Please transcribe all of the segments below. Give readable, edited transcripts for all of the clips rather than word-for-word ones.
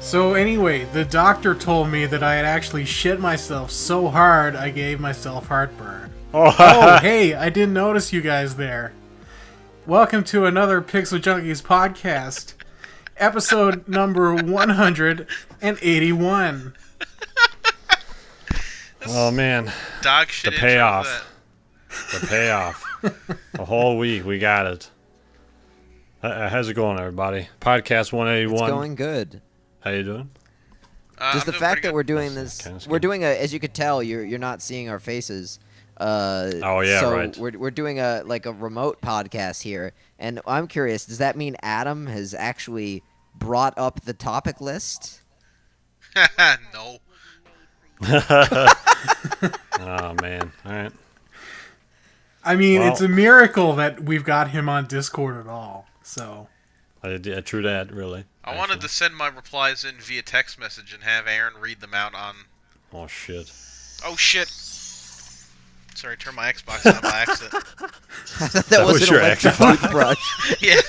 So anyway, the doctor told me that I had actually shit myself so hard I gave myself heartburn. Oh, hey, I didn't notice you guys there. Welcome to another Pixel Junkies podcast, episode number 181. Oh man, dog shit. The payoff. The payoff. The whole week we got it. How's it going, everybody? Podcast 181. It's going good. How you doing? Just the fact that we're doing this, we're doing as you could tell, you're not seeing our faces. Oh yeah, so right. We're doing a remote podcast here, and I'm curious. Does that mean Adam has actually brought up the topic list? No. Oh man, all right. I mean, it's a miracle that we've got him on Discord at all. So, True that, really. I wanted to send my replies in via text message and have Aaron read them out on. Oh shit. Oh shit. Sorry, turn my Xbox on by accident. that was your Xbox toothbrush. Yeah.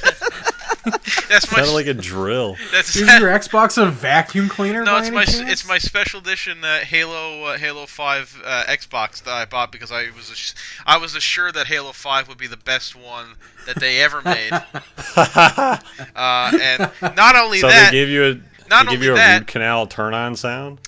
That's my. Sounded like a drill. Is your Xbox a vacuum cleaner? No, by it's my special edition Halo 5 Xbox that I bought because I was assured that Halo 5 would be the best one that they ever made. And not only that, they gave you a root canal turn-on sound.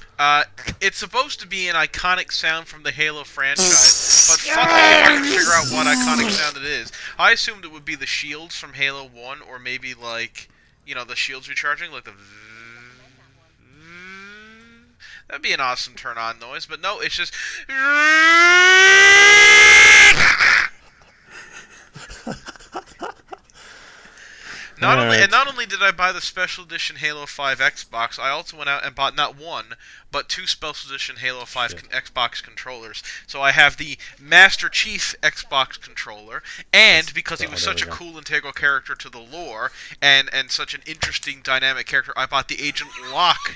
It's supposed to be an iconic sound from the Halo franchise, but fuck me if I can figure out what iconic sound it is. I assumed it would be the shields from Halo 1, or maybe like, the shields recharging, like the. That'd be an awesome turn-on noise, but no, it's just. Not only did I buy the special edition Halo 5 Xbox, I also went out and bought not one, but two special edition Halo 5 Xbox controllers. So I have the Master Chief Xbox controller, and because he was such a cool integral character to the lore, and such an interesting dynamic character, I bought the Agent Locke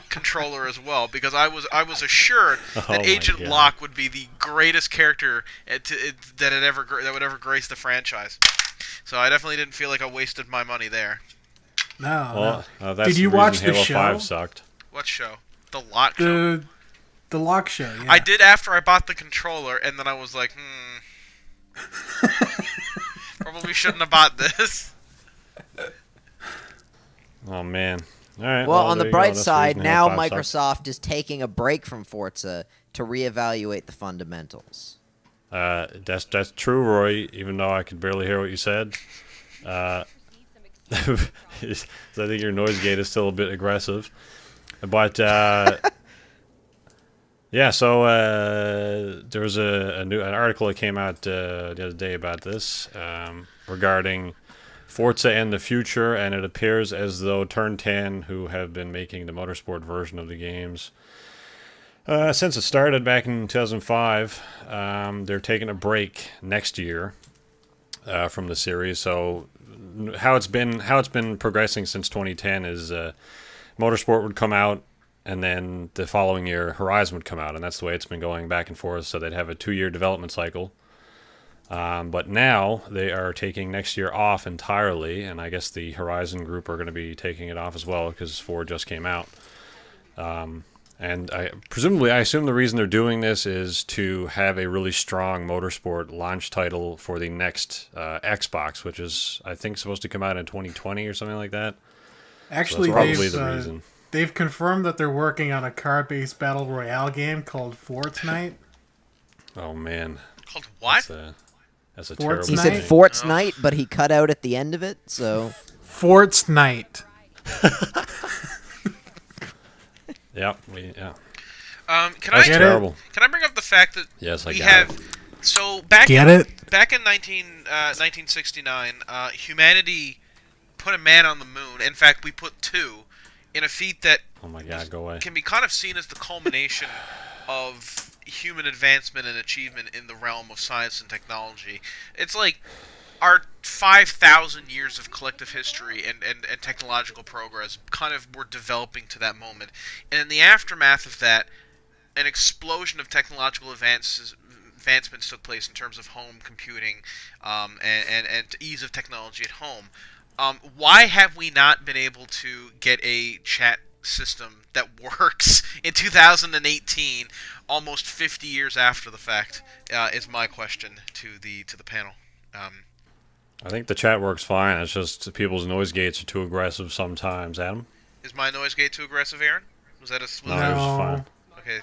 controller as well, because I was assured that Agent Locke would be the greatest character that would ever grace the franchise. So I definitely didn't feel like I wasted my money there. No. That's Did you watch the Halo show? 5 sucked. What show? The Locke show? The Locke show, yeah. I did after I bought the controller, and then I was like, probably shouldn't have bought this. Oh, man. All right. Well, on the bright side, now Halo 5 Microsoft is taking a break from Forza to reevaluate the fundamentals. That's true, Roy, even though I could barely hear what you said. So I think your noise gate is still a bit aggressive. But, yeah, so there was an article that came out the other day about this regarding Forza and the future, and it appears as though Turn 10, who have been making the motorsport version of the games, since it started back in 2005, they're taking a break next year from the series. So how it's been progressing since 2010 is Motorsport would come out, and then the following year Horizon would come out, and that's the way it's been going back and forth. So they'd have a 2-year development cycle. But now they are taking next year off entirely, and I guess the Horizon group are going to be taking it off as well because 4 just came out. And I assume the reason they're doing this is to have a really strong motorsport launch title for the next Xbox, which is, I think, supposed to come out in 2020 or something like that. Actually, so that's probably the reason. They've confirmed that they're working on a car-based battle royale game called Fortnite. Oh, man. Called what? That's a terrible He name. said Fortnite, but he cut out at the end of it, so... Fortnite. Yeah. Can I terrible. Can I bring up the fact that we have it. So back in 1969, humanity put a man on the moon. In fact, we put 2 in a feat that can be kind of seen as the culmination of human advancement and achievement in the realm of science and technology. It's like our 5,000 years of collective history and technological progress kind of were developing to that moment. And in the aftermath of that, an explosion of technological advancements took place in terms of home computing and ease of technology at home. Why have we not been able to get a chat system that works in 2018, almost 50 years after the fact, is my question to the panel. I think the chat works fine. It's just people's noise gates are too aggressive sometimes. Adam? Is my noise gate too aggressive, Aaron? Was that a... No, it was fine. Okay.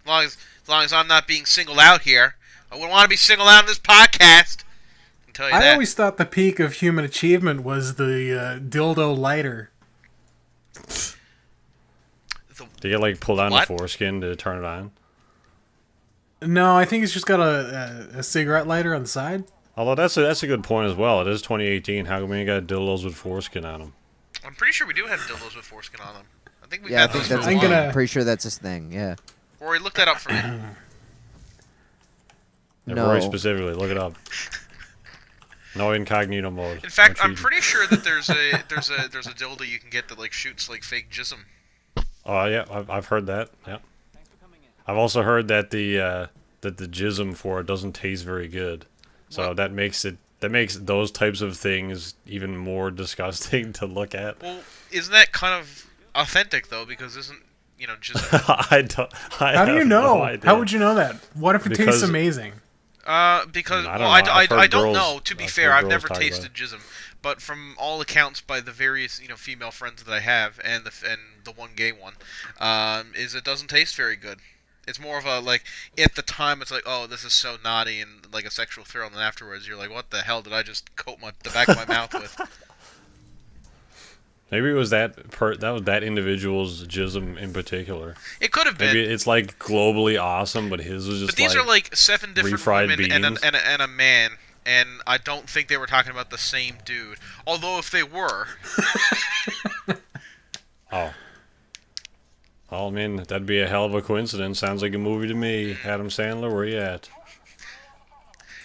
As long as I'm not being singled out here. I wouldn't want to be singled out in this podcast. I can tell you that. I always thought the peak of human achievement was the dildo lighter. Do you get, pull down what? the foreskin to turn it on? No, I think it's just got a cigarette lighter on the side. Although that's a good point as well. It is 2018. How come we ain't got dildos with foreskin on them? I'm pretty sure we do have dildos with foreskin on them. I think we've Yeah, I had think those that's. for a while. I'm pretty sure that's his thing. Yeah. Rory, look that up for me. Yeah, No. Very specifically, look it up. No incognito mode. In fact, No I'm cheating. pretty sure that there's a dildo you can get that shoots fake jism. Oh yeah, I've heard that. Yeah. I've also heard that the jism for it doesn't taste very good, so What? that makes those types of things even more disgusting to look at. Well, isn't that kind of authentic though? Because isn't jism? How do you know? How would you know that? What if it tastes Because- amazing? Because I don't well, know. I I've heard don't girls- know. To be I've fair, heard I've girls never talk about tasted jism, but from all accounts by the various female friends that I have and the one gay one, is it doesn't taste very good. It's more of a at the time it's like, oh, this is so naughty and like a sexual thrill, and then afterwards you're like, what the hell did I just coat the back of my mouth with? Maybe it was that was that individual's jism in particular. It could have been. Maybe it's globally awesome, but his was just. But these are 7 different refried women beans. and a man, and I don't think they were talking about the same dude. Although if they were, Oh. Oh, man, that'd be a hell of a coincidence. Sounds like a movie to me. Adam Sandler, where you at?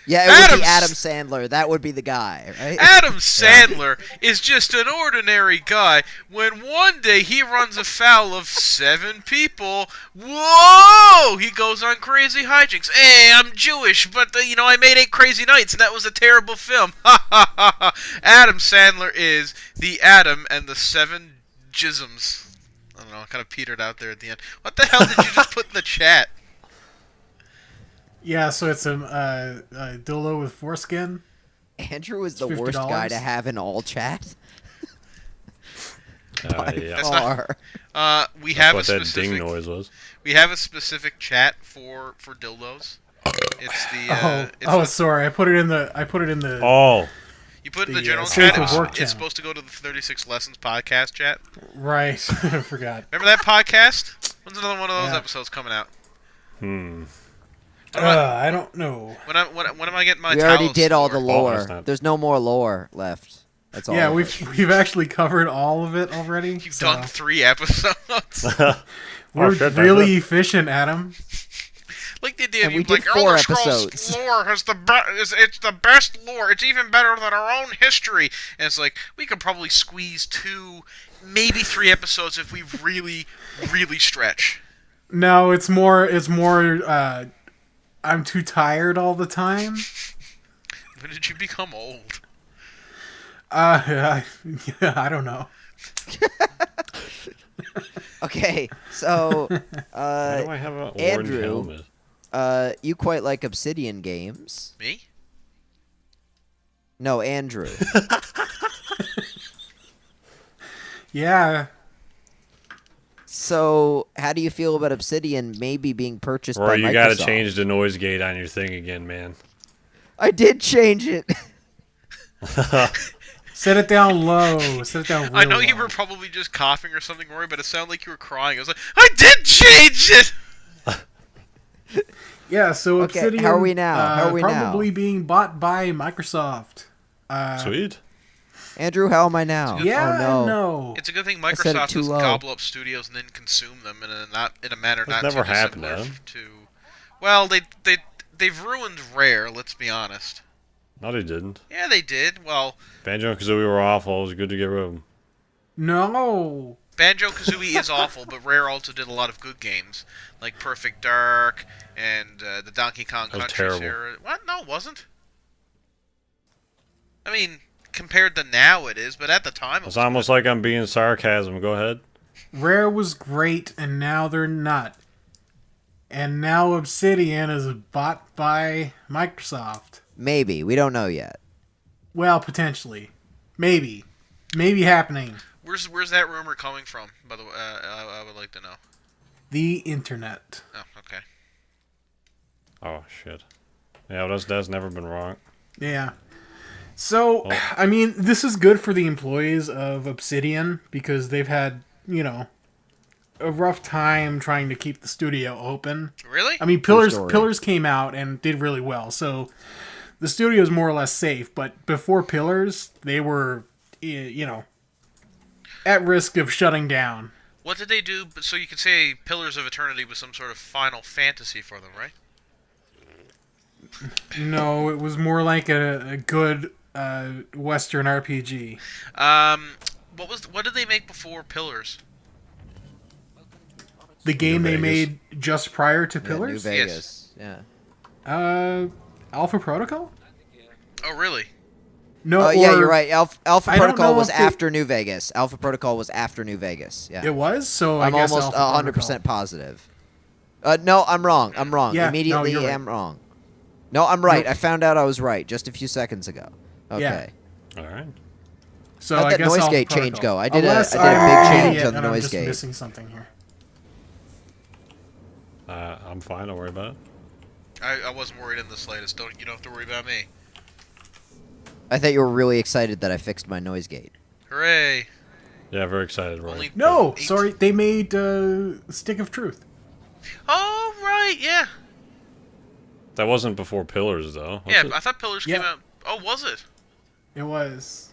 Yeah, it would be Adam Sandler. That would be the guy, right? Adam Sandler is just an ordinary guy when one day he runs afoul of 7 people. Whoa! He goes on crazy hijinks. Hey, I'm Jewish, but I made 8 Crazy Nights, and that was a terrible film. Ha ha ha ha! Adam Sandler is the Adam and the 7 jisms. I don't know, I kind of petered out there at the end. What the hell did you just put in the chat? Yeah, so it's a dildo with foreskin. Andrew is the $50. worst guy to have in all chat. Yeah. That's not- Far. We have That's a what that specific. ding noise was. We have a specific chat for dildos. It's the Sorry, I put it in the Oh, you put it in the the, general Safe chat. of Work It's channel. supposed to go to the 36 Lessons podcast chat. right. I forgot. Remember that podcast? When's another one of those Yeah. episodes coming out? I don't know. When am I getting my? We already towels did all the for? lore. that's not- There's no more lore left. That's all. Yeah, of it. we've actually covered all of it already. You've so done 3 episodes. We're shit, that's really it. efficient, Adam. Like they did. And we Like did 4 Elder Scrolls episodes. lore has it's the best lore. It's even better than our own history. And it's like we could probably squeeze 2, maybe 3 episodes if we really, really stretch. No, it's more. I'm too tired all the time. When did you become old? I don't know. Okay, so why do I have an orange Andrew. helmet? You quite like Obsidian games. Me? No, Andrew. Yeah. So, how do you feel about Obsidian maybe being purchased Or by you Microsoft? gotta change the noise gate on your thing again, man. I did change it. Set it down low. Set it down real I know you low. were probably just coughing or something, Rory, but it sounded like you were crying. I was like, I did change it! Yeah, so Okay, Obsidian how are we now? How are we now? probably being bought by Microsoft. Sweet. Andrew, how am I now? Yeah, oh, and no. no. It's a good thing I said it Microsoft too doesn't low. gobble up studios and then consume them in a manner That's not never too happened, dissimilar Adam. to. Well, they've ruined Rare. Let's be honest. No, they didn't. Yeah, they did. Well, Banjo and Kazooie were awful. It was good to get rid of them. No. Banjo-Kazooie is awful, but Rare also did a lot of good games, like Perfect Dark and the Donkey Kong That was Country terrible. series. What? No, it wasn't. I mean, compared to now, it is, but at the time, it It's was almost like I'm being sarcasm. Go ahead. Rare was great, and now they're not. And now Obsidian is bought by Microsoft. Maybe. We don't know yet. Well, potentially. Maybe. Maybe happening. Where's that rumor coming from, by the way? I would like to know. The internet. Oh, okay. Oh, shit. Yeah, that's never been wrong. Yeah. So, I mean, this is good for the employees of Obsidian because they've had, a rough time trying to keep the studio open. Really? I mean, Pillars came out and did really well, so the studio is more or less safe. But before Pillars, they were, at risk of shutting down. What did they do? So you could say Pillars of Eternity was some sort of Final Fantasy for them, right? No, it was more like a good Western RPG. What did they make before Pillars? The game they made just prior to Pillars? New Vegas. Yes. Yeah. Alpha Protocol? Oh, really? No. Yeah, you're right. Alpha I don't Protocol know was if they- after New Vegas. Alpha Protocol was after New Vegas. Yeah. It was? So I'm I guess almost Alpha 100% Protocol. positive. No, I'm wrong. I'm wrong. Yeah, no, Immediately, you're right. I'm wrong. No, I'm right. Nope. I found out I was right just a few seconds ago. Okay. All right. So How'd I that guess noise Alpha gate Protocol. change go? I did a Unless big I'm change idiot on the and I'm noise just gate. missing something here. I'm fine. Don't worry about it. I wasn't worried in the slightest. You don't have to worry about me. I thought you were really excited that I fixed my noise gate. Hooray! Yeah, very excited, Roy. Only No, 8. sorry. They made Stick of Truth. Oh, right, yeah. That wasn't before Pillars, though. was Yeah, it? I thought Pillars came out... Oh, was it? It was.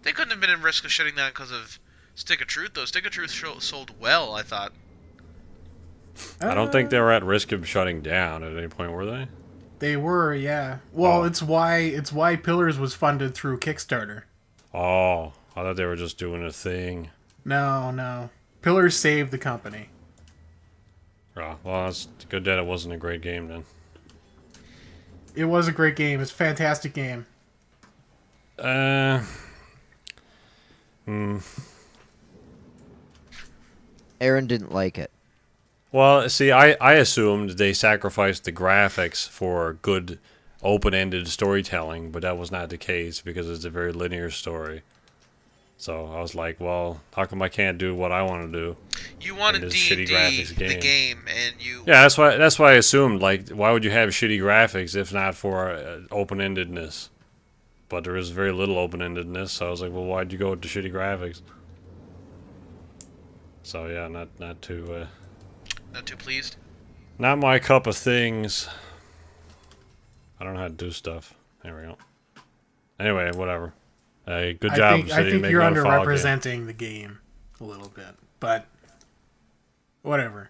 They couldn't have been in risk of shutting down because of Stick of Truth, though. Stick of Truth sold well, I thought. I don't think they were at risk of shutting down at any point, were they? They were, yeah. Well, it's why Pillars was funded through Kickstarter. Oh, I thought they were just doing a thing. No. Pillars saved the company. Oh, well, it's good that it wasn't a great game then. It was a great game. It's a fantastic game. Aaron didn't like it. Well, see, I assumed they sacrificed the graphics for good open-ended storytelling, but that was not the case because it's a very linear story. So I was like, well, how come I can't do what I want to do? You wanted this D&D, shitty graphics the game. game, and you... Yeah, that's why I assumed, like, why would you have shitty graphics if not for open-endedness? But there is very little open-endedness, so I was like, well, why'd you go with the shitty graphics? So yeah, not too Not too pleased? not my cup of things. I don't know how to do stuff. There we go. Anyway, whatever. Good job. I think making you're out a file game. underrepresenting the game a little bit, but whatever.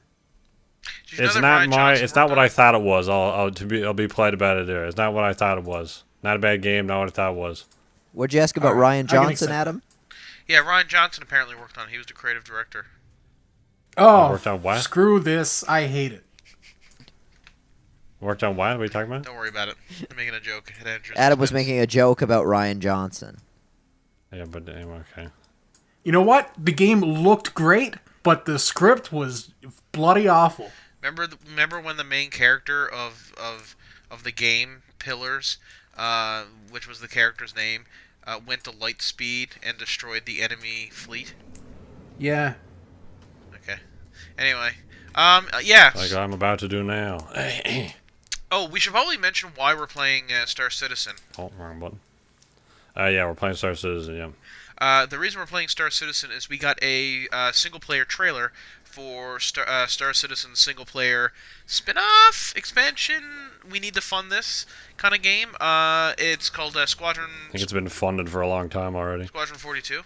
Did you know It's that not Ryan my. Johnson It's not worked what on I it? thought it was. I'll be polite about it. There. It's not what I thought it was. Not a bad game. Not what I thought it was. What'd you ask about Alright, Ryan I can Johnson, accept Adam? Yeah, Ryan Johnson apparently worked on it. He was the creative director. Oh, worked on what? screw this! I hate it. Worked on what? What are you talking about? Don't worry about it. I'm making a joke. It enters Adam was expense. making a joke about Ryan Johnson. Yeah, but anyway, okay. You know what? The game looked great, but the script was bloody awful. Remember when the main character of the game, Pillars, which was the character's name, went to light speed and destroyed the enemy fleet? Yeah. Okay. Anyway, yeah. Like I'm about to do now. Oh, we should probably mention why we're playing Star Citizen. Oh, wrong button. Yeah, we're playing Star Citizen. Yeah. The reason we're playing Star Citizen is we got a single-player trailer for Star Citizen single-player spin-off expansion. We need to fund this kind of game. It's called Squadron. I think it's been funded for a long time already. Squadron 42.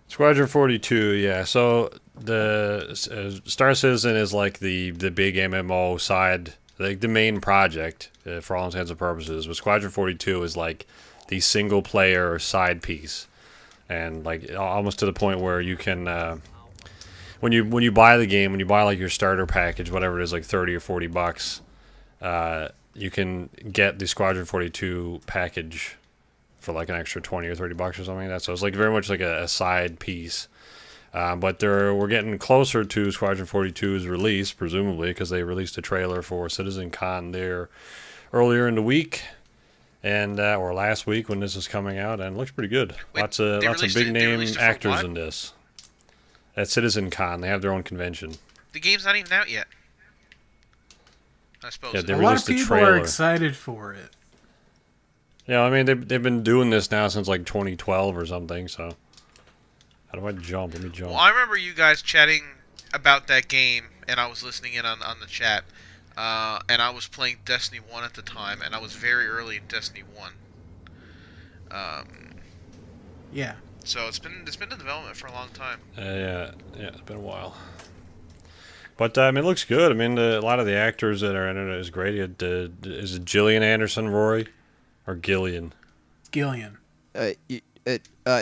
Squadron 42, yeah. So the Star Citizen is like the big MMO side, like the main project for all intents and purposes. But Squadron 42 is like the single player side piece, and like almost to the point where you can when you buy the game, when you buy like your starter package, whatever it is, like $30 or $40, you can get the Squadron 42 package for like an extra $20 or $30 or something like that. So it's like very much like a side piece. But we're getting closer to Squadron 42's release, presumably, because they released a trailer for CitizenCon there earlier in the week, and or last week when this is coming out, and it looks pretty good. Wait, lots of big name actors in this. At CitizenCon, they have their own convention. The game's not even out yet. I suppose. Yeah, they a lot of released a people trailer. are excited for it. Yeah, I mean they've been doing this now since like 2012 or something. So how do I jump? Let me jump. Well, I remember you guys chatting about that game, and I was listening in on the chat. And I was playing Destiny 1 at the time, and I was very early in Destiny 1. Yeah. So it's been in development for a long time. Yeah, it's been a while. But it looks good. I mean, a lot of the actors that are in it is great. Is it Gillian Anderson, Rory, or Gillian? Gillian.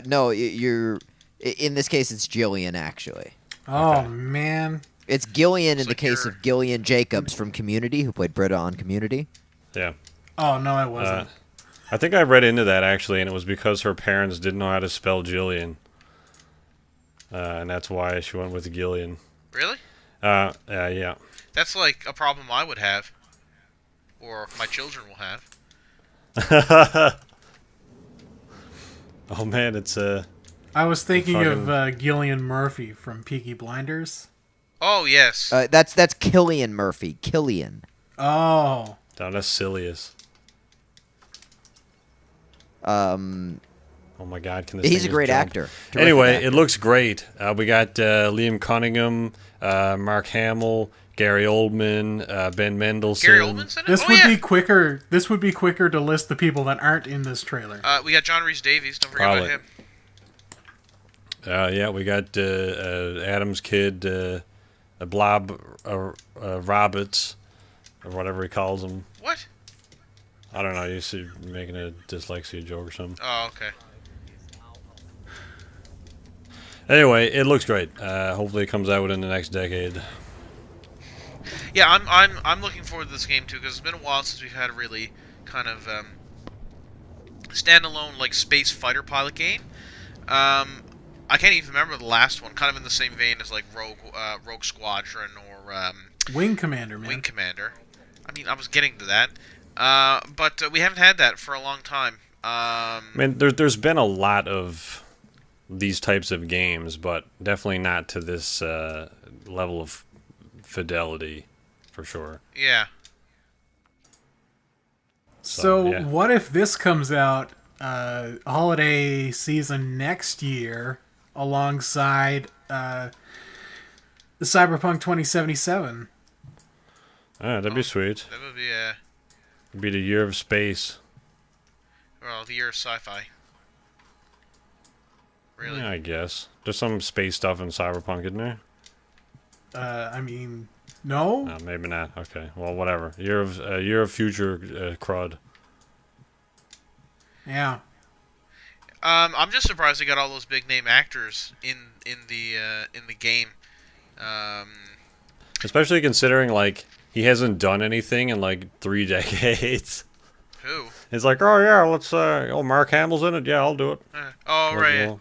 No, you're. In this case, it's Gillian actually. Oh Okay. man. It's Gillian in It's the like case of Gillian Jacobs from Community, who played Britta on Community. Yeah. Oh no, I wasn't. I think I read into that actually, and it was because her parents didn't know how to spell Gillian, and that's why she went with Gillian. Really? Yeah. That's like a problem I would have, or my children will have. Oh man, it's I was thinking fucking- of Gillian Murphy from Peaky Blinders. Oh yes. That's Killian Murphy. Killian. Oh. that's silliest. Oh my God, can this he's thing a great just jump? actor. Terrific Anyway, actor. it looks great. We got Liam Cunningham, Mark Hamill, Gary Oldman, Ben Mendelsohn. Gary Oldman's in it. This Oh, would yeah. be quicker. This would be quicker to list the people that aren't in this trailer. We got John Rhys Davies. Don't forget Probably. about him. Yeah, we got Adam's kid, Blob Roberts, or whatever he calls him. What? I don't know. You see, making a dyslexia joke or something. Oh, okay. Anyway, it looks great. Hopefully, it comes out within the next decade. Yeah, I'm looking forward to this game too, because it's been a while since we've had a really kind of standalone like space fighter pilot game. I can't even remember the last one. Kind of in the same vein as like Rogue Squadron or Wing Commander, man. Wing Commander. I mean, I was getting to that, but we haven't had that for a long time. I mean, there's been a lot of these types of games, but definitely not to this level of fidelity, for sure. Yeah. So yeah. what if this comes out holiday season next year alongside the Cyberpunk 2077? Ah, that'd be sweet. That would be It'd be the year of space. well, the year of sci-fi. Really? Yeah, I guess. There's some space stuff in Cyberpunk, isn't there? I mean, no. No, maybe not. Okay, well, whatever. Year of future crud. Yeah. I'm just surprised they got all those big name actors in the game. Especially considering like he hasn't done anything in like 3 decades. Who? It's like, oh yeah, let's. Mark Hamill's in it. Yeah, I'll do it. Oh right. Well,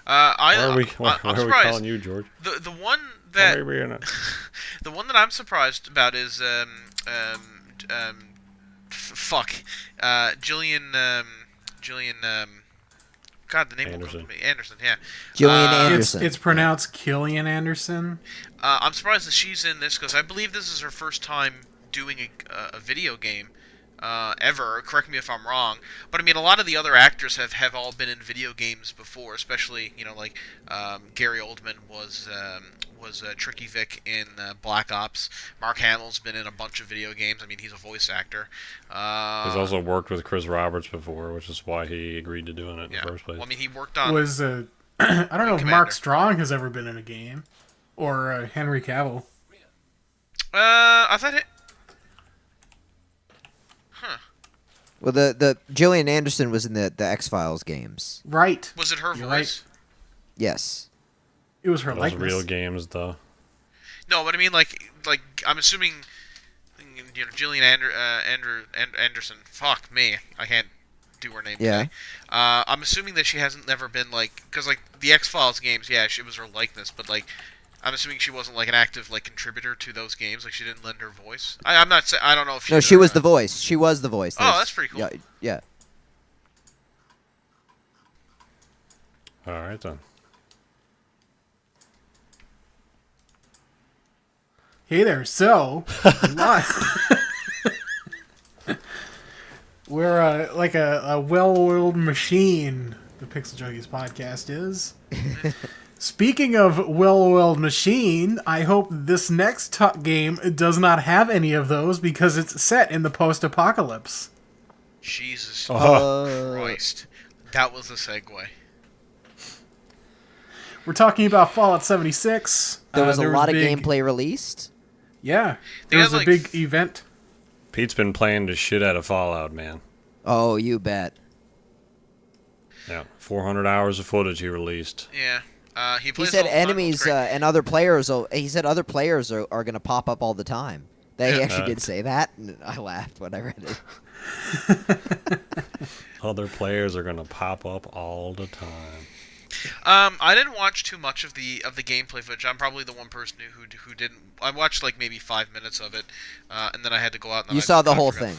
I'm why are we surprised. calling you, George? The one Why that are we in it? the one that I'm surprised about is Jillian God, the name won't come to me. Anderson, yeah. Gillian Anderson. It's pronounced Killian Anderson. I'm surprised that she's in this because I believe this is her first time doing a video game ever. Correct me if I'm wrong, but I mean a lot of the other actors have all been in video games before, especially like Gary Oldman was Tricky Vic in Black Ops. Mark Hamill's been in a bunch of video games. I mean he's a voice actor. He's also worked with Chris Roberts before, which is why he agreed to doing it in the first place. Well, I mean he worked on. I don't know if Mark Strong has ever been in a game, or Henry Cavill. I thought it. Well, the Gillian Anderson was in the X-Files games. Right. Was it her You're voice? right. Yes. It was her Those likeness. real games, though. No, but I mean like I'm assuming Gillian Anderson. Fuck me, I can't do her name Yeah. today. I'm assuming that she hasn't never been like, because like the X-Files games, yeah, it was her likeness, but like I'm assuming she wasn't like an active like contributor to those games. Like she didn't lend her voice. I'm not saying, I don't know if she. No, she was the voice. She was the voice. Oh, that's pretty cool. Yeah. Yeah. All right then. Hey there, so we're like a well-oiled machine, the Pixel Junkies podcast is. Speaking of well-oiled machine, I hope this next game does not have any of those because it's set in the post-apocalypse. Jesus Oh. Christ. That was a segue. We're talking about Fallout 76. There was a lot of big gameplay released. Yeah, They there had, was a like, big event. Pete's been playing the shit out of Fallout, man. Oh, you bet. Yeah, 400 hours of footage he released. Yeah. He He plays said all the time, enemies it's great. and other players. He said other players are going to pop up all the time. They actually did say that, and I laughed when I read it. Other players are gonna pop up all the time. I didn't watch too much of the gameplay footage. I'm probably the one person who didn't. I watched like maybe 5 minutes of it, and then I had to go out. And then You saw the whole thing.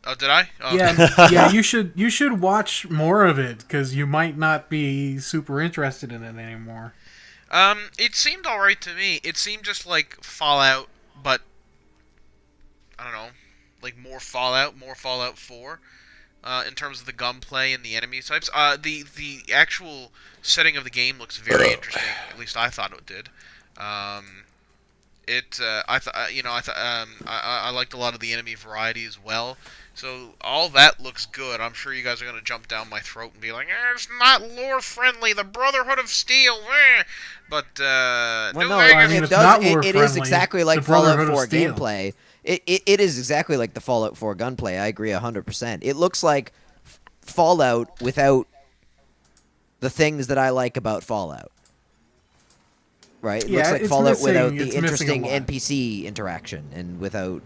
Oh, did I? Oh, Yeah, okay. yeah. You should watch more of it because you might not be super interested in it anymore. It seemed alright to me. It seemed just like Fallout, but I don't know, like more Fallout 4. In terms of the gunplay and the enemy types, the actual setting of the game looks very interesting. At least I thought it did. I liked a lot of the enemy variety as well. So all that looks good. I'm sure you guys are gonna jump down my throat and be like, "It's not lore friendly. The Brotherhood of Steel." But Well, no, I I mean, mean, it's not it is lore-friendly. exactly like The Brotherhood Fallout of 4 Steel. gameplay. It is exactly like the Fallout 4 gunplay. I agree 100%. It looks like Fallout without the things that I like about Fallout. Right? It Yeah, looks like it's Fallout without missing- the it's missing a interesting lot. NPC interaction and without,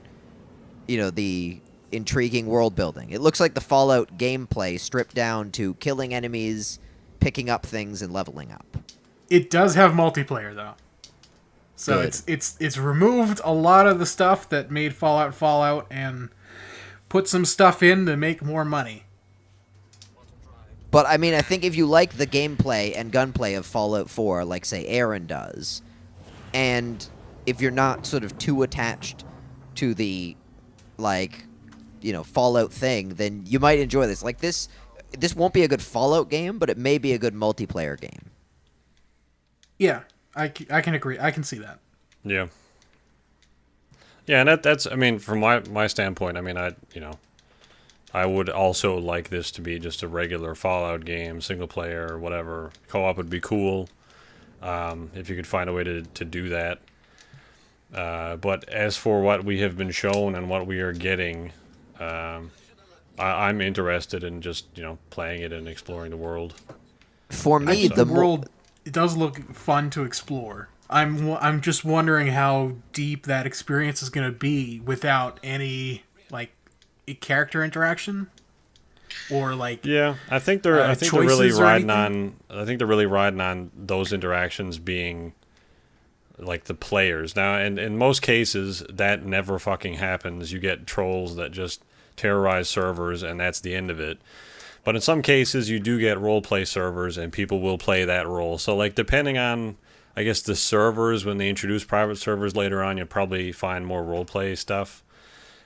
the intriguing world building. It looks like the Fallout gameplay stripped down to killing enemies, picking up things, and leveling up. It does have multiplayer though, so Good. it's removed a lot of the stuff that made Fallout and put some stuff in to make more money. But, I mean, I think if you like the gameplay and gunplay of Fallout 4, like, say, Aaron does, and if you're not sort of too attached to the, Fallout thing, then you might enjoy this. Like, this won't be a good Fallout game, but it may be a good multiplayer game. Yeah, I can agree. I can see that. Yeah. Yeah, and that's, I mean, from my standpoint, I mean, I would also like this to be just a regular Fallout game, single player or whatever. Co-op would be cool, if you could find a way to do that. But as for what we have been shown and what we are getting, I'm interested in just, playing it and exploring the world. For me, The world, it does look fun to explore. I'm just wondering how deep that experience is going to be without any character interaction or Yeah, I think they're really choices or riding anything? on. I think they're really riding on those interactions being like the players. Now, and in most cases, that never fucking happens. You get trolls that just terrorize servers, and that's the end of it. But in some cases, you do get roleplay servers, and people will play that role. So, depending on, I guess, the servers, when they introduce private servers later on, you'll probably find more roleplay stuff.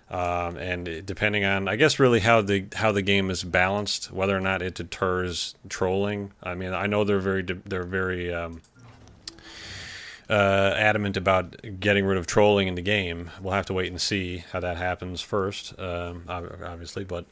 And depending on, I guess, really how the game is balanced, whether or not it deters trolling. I mean, I know they're very adamant about getting rid of trolling in the game. We'll have to wait and see how that happens first, obviously. But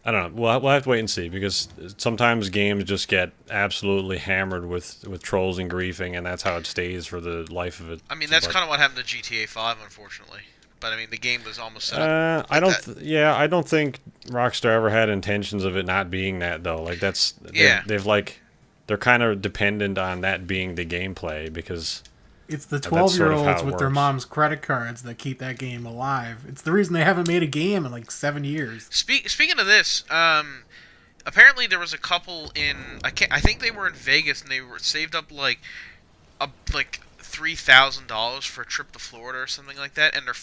I don't know. We'll have to wait and see, because sometimes games just get absolutely hammered with trolls and griefing, and that's how it stays for the life of it. I mean, that's kind of what happened to GTA 5, unfortunately. But I mean, the game was almost set up. I don't think Rockstar ever had intentions of it not being that, though. They're kind of dependent on that being the gameplay, because it's the that's sort of 12-year-olds how it with their works. mom's credit cards that keep that game alive. It's the reason they haven't made a game in 7 years. Speaking of this, apparently there was a couple in I think they were in Vegas and they were saved up like $3,000 for a trip to Florida or something like that, and their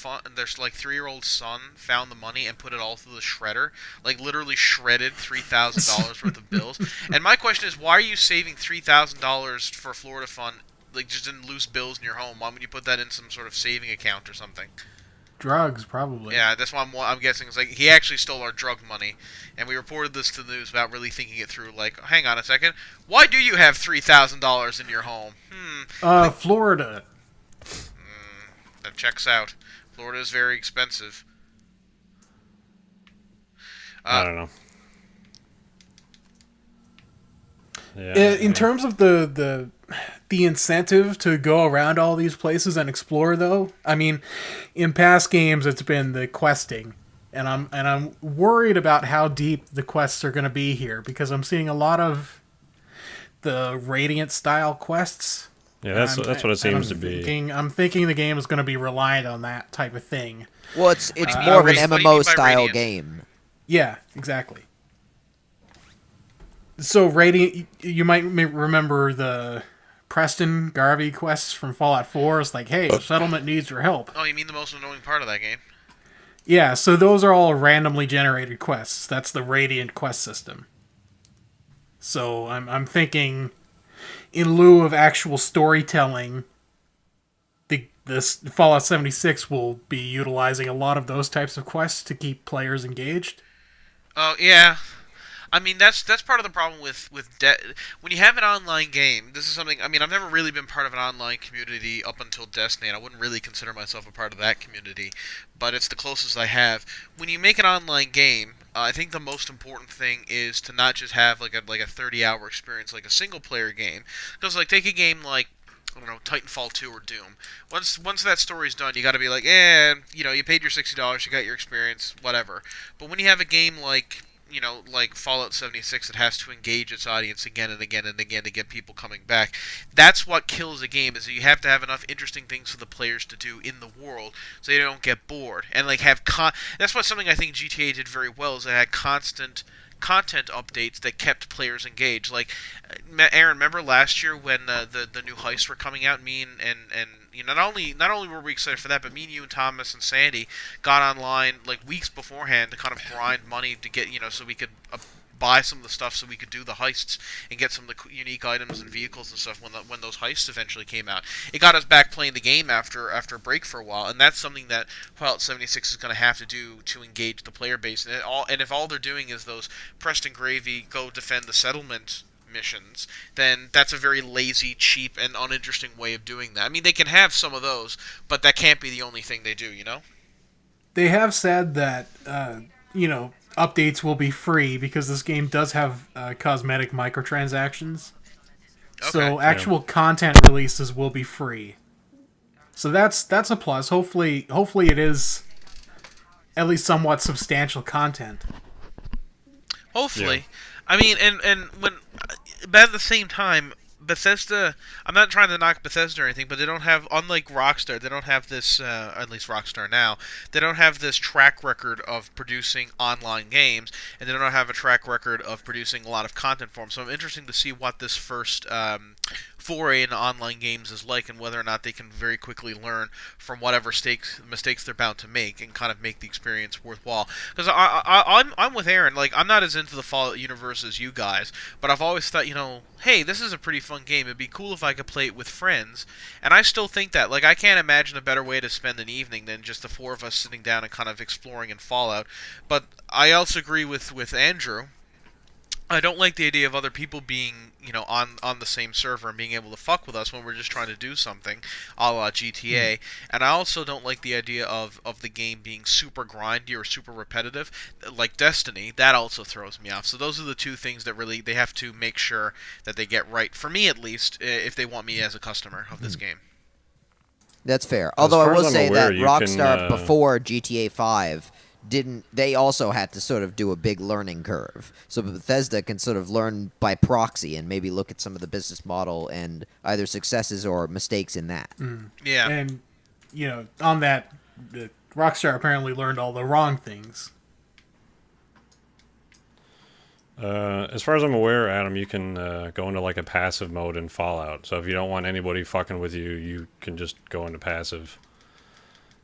like 3-year-old son found the money and put it all through the shredder, like literally shredded $3,000 worth of bills. And my question is, why are you saving $3,000 for Florida fun, like just in loose bills in your home? Why would you put that in some sort of saving account or something? Drugs, probably. Yeah, that's why I'm guessing. It's like he actually stole our drug money, and we reported this to the news without really thinking it through. Like, hang on a second, why do you have $3,000 in your home? Florida. That checks out. Florida is very expensive. I don't know. Yeah, In terms of the incentive to go around all these places and explore, though, I mean, in past games it's been the questing, and I'm worried about how deep the quests are going to be here, because I'm seeing a lot of the Radiant style quests. Yeah, that's what it seems to be. I'm thinking the game is going to be reliant on that type of thing. Well, it's more of an What do you mean MMO by style Radiant? game. Yeah, exactly. So Radiant, you might remember the Preston Garvey quests from Fallout 4. It's like, hey, the settlement needs your help. Oh, you mean the most annoying part of that game? Yeah, so those are all randomly generated quests. That's the Radiant quest system. So I'm thinking, in lieu of actual storytelling, this Fallout 76 will be utilizing a lot of those types of quests to keep players engaged. Oh yeah, I mean that's part of the problem with when you have an online game. This is something. I mean, I've never really been part of an online community up until Destiny, and I wouldn't really consider myself a part of that community. But it's the closest I have. When you make an online game, I think the most important thing is to not just have like a 30-hour experience like a single player game. Because like take a game like, I don't know, Titanfall 2 or Doom. Once that story's done, you got to be like, you paid your $60, you got your experience, whatever. But when you have a game like, like Fallout 76 that has to engage its audience again and again and again to get people coming back, that's what kills a game, is that you have to have enough interesting things for the players to do in the world so they don't get bored. And like that's what something I think GTA did very well, is it had constant content updates that kept players engaged. Like, Aaron, remember last year when the new heists were coming out? Me and not only were we excited for that, but me and you and Thomas and Sandy got online like weeks beforehand to kind of grind money to get so we could buy some of the stuff so we could do the heists and get some of the unique items and vehicles and stuff when those heists eventually came out. It got us back playing the game after a break for a while, and that's something that Fallout 76 is going to have to do to engage the player base. And if all they're doing is those Preston Gravy go defend the settlement missions, then that's a very lazy, cheap, and uninteresting way of doing that. I mean, they can have some of those, but that can't be the only thing they do, They have said that, updates will be free because this game does have cosmetic microtransactions. Okay. So actual content releases will be free. So that's a plus. Hopefully it is at least somewhat substantial content. Hopefully. Yeah. I mean, but at the same time, Bethesda, I'm not trying to knock Bethesda or anything, but they don't have, unlike Rockstar, they don't have this, at least Rockstar now, they don't have this track record of producing online games, and they don't have a track record of producing a lot of content for them. So I'm interested to see what this first foray into online games is like, and whether or not they can very quickly learn from whatever mistakes they're bound to make and kind of make the experience worthwhile. Because I'm with Aaron. Like, I'm not as into the Fallout universe as you guys, but I've always thought, hey, this is a pretty fun game. It'd be cool if I could play it with friends. And I still think that. Like, I can't imagine a better way to spend an evening than just the four of us sitting down and kind of exploring in Fallout. But I also agree with Andrew. I don't like the idea of other people being, on the same server and being able to fuck with us when we're just trying to do something, a la GTA. And I also don't like the idea of the game being super grindy or super repetitive, like Destiny. That also throws me off. So those are the two things that really they have to make sure that they get right, for me at least, if they want me as a customer of this game. That's fair. Although I far will as I'm say aware, that you Rockstar can, before GTA 5 they also had to sort of do a big learning curve. So Bethesda can sort of learn by proxy and maybe look at some of the business model and either successes or mistakes in that. Yeah. And, on that, Rockstar apparently learned all the wrong things. As far as I'm aware, Adam, you can go into like a passive mode in Fallout. So if you don't want anybody fucking with you, you can just go into passive.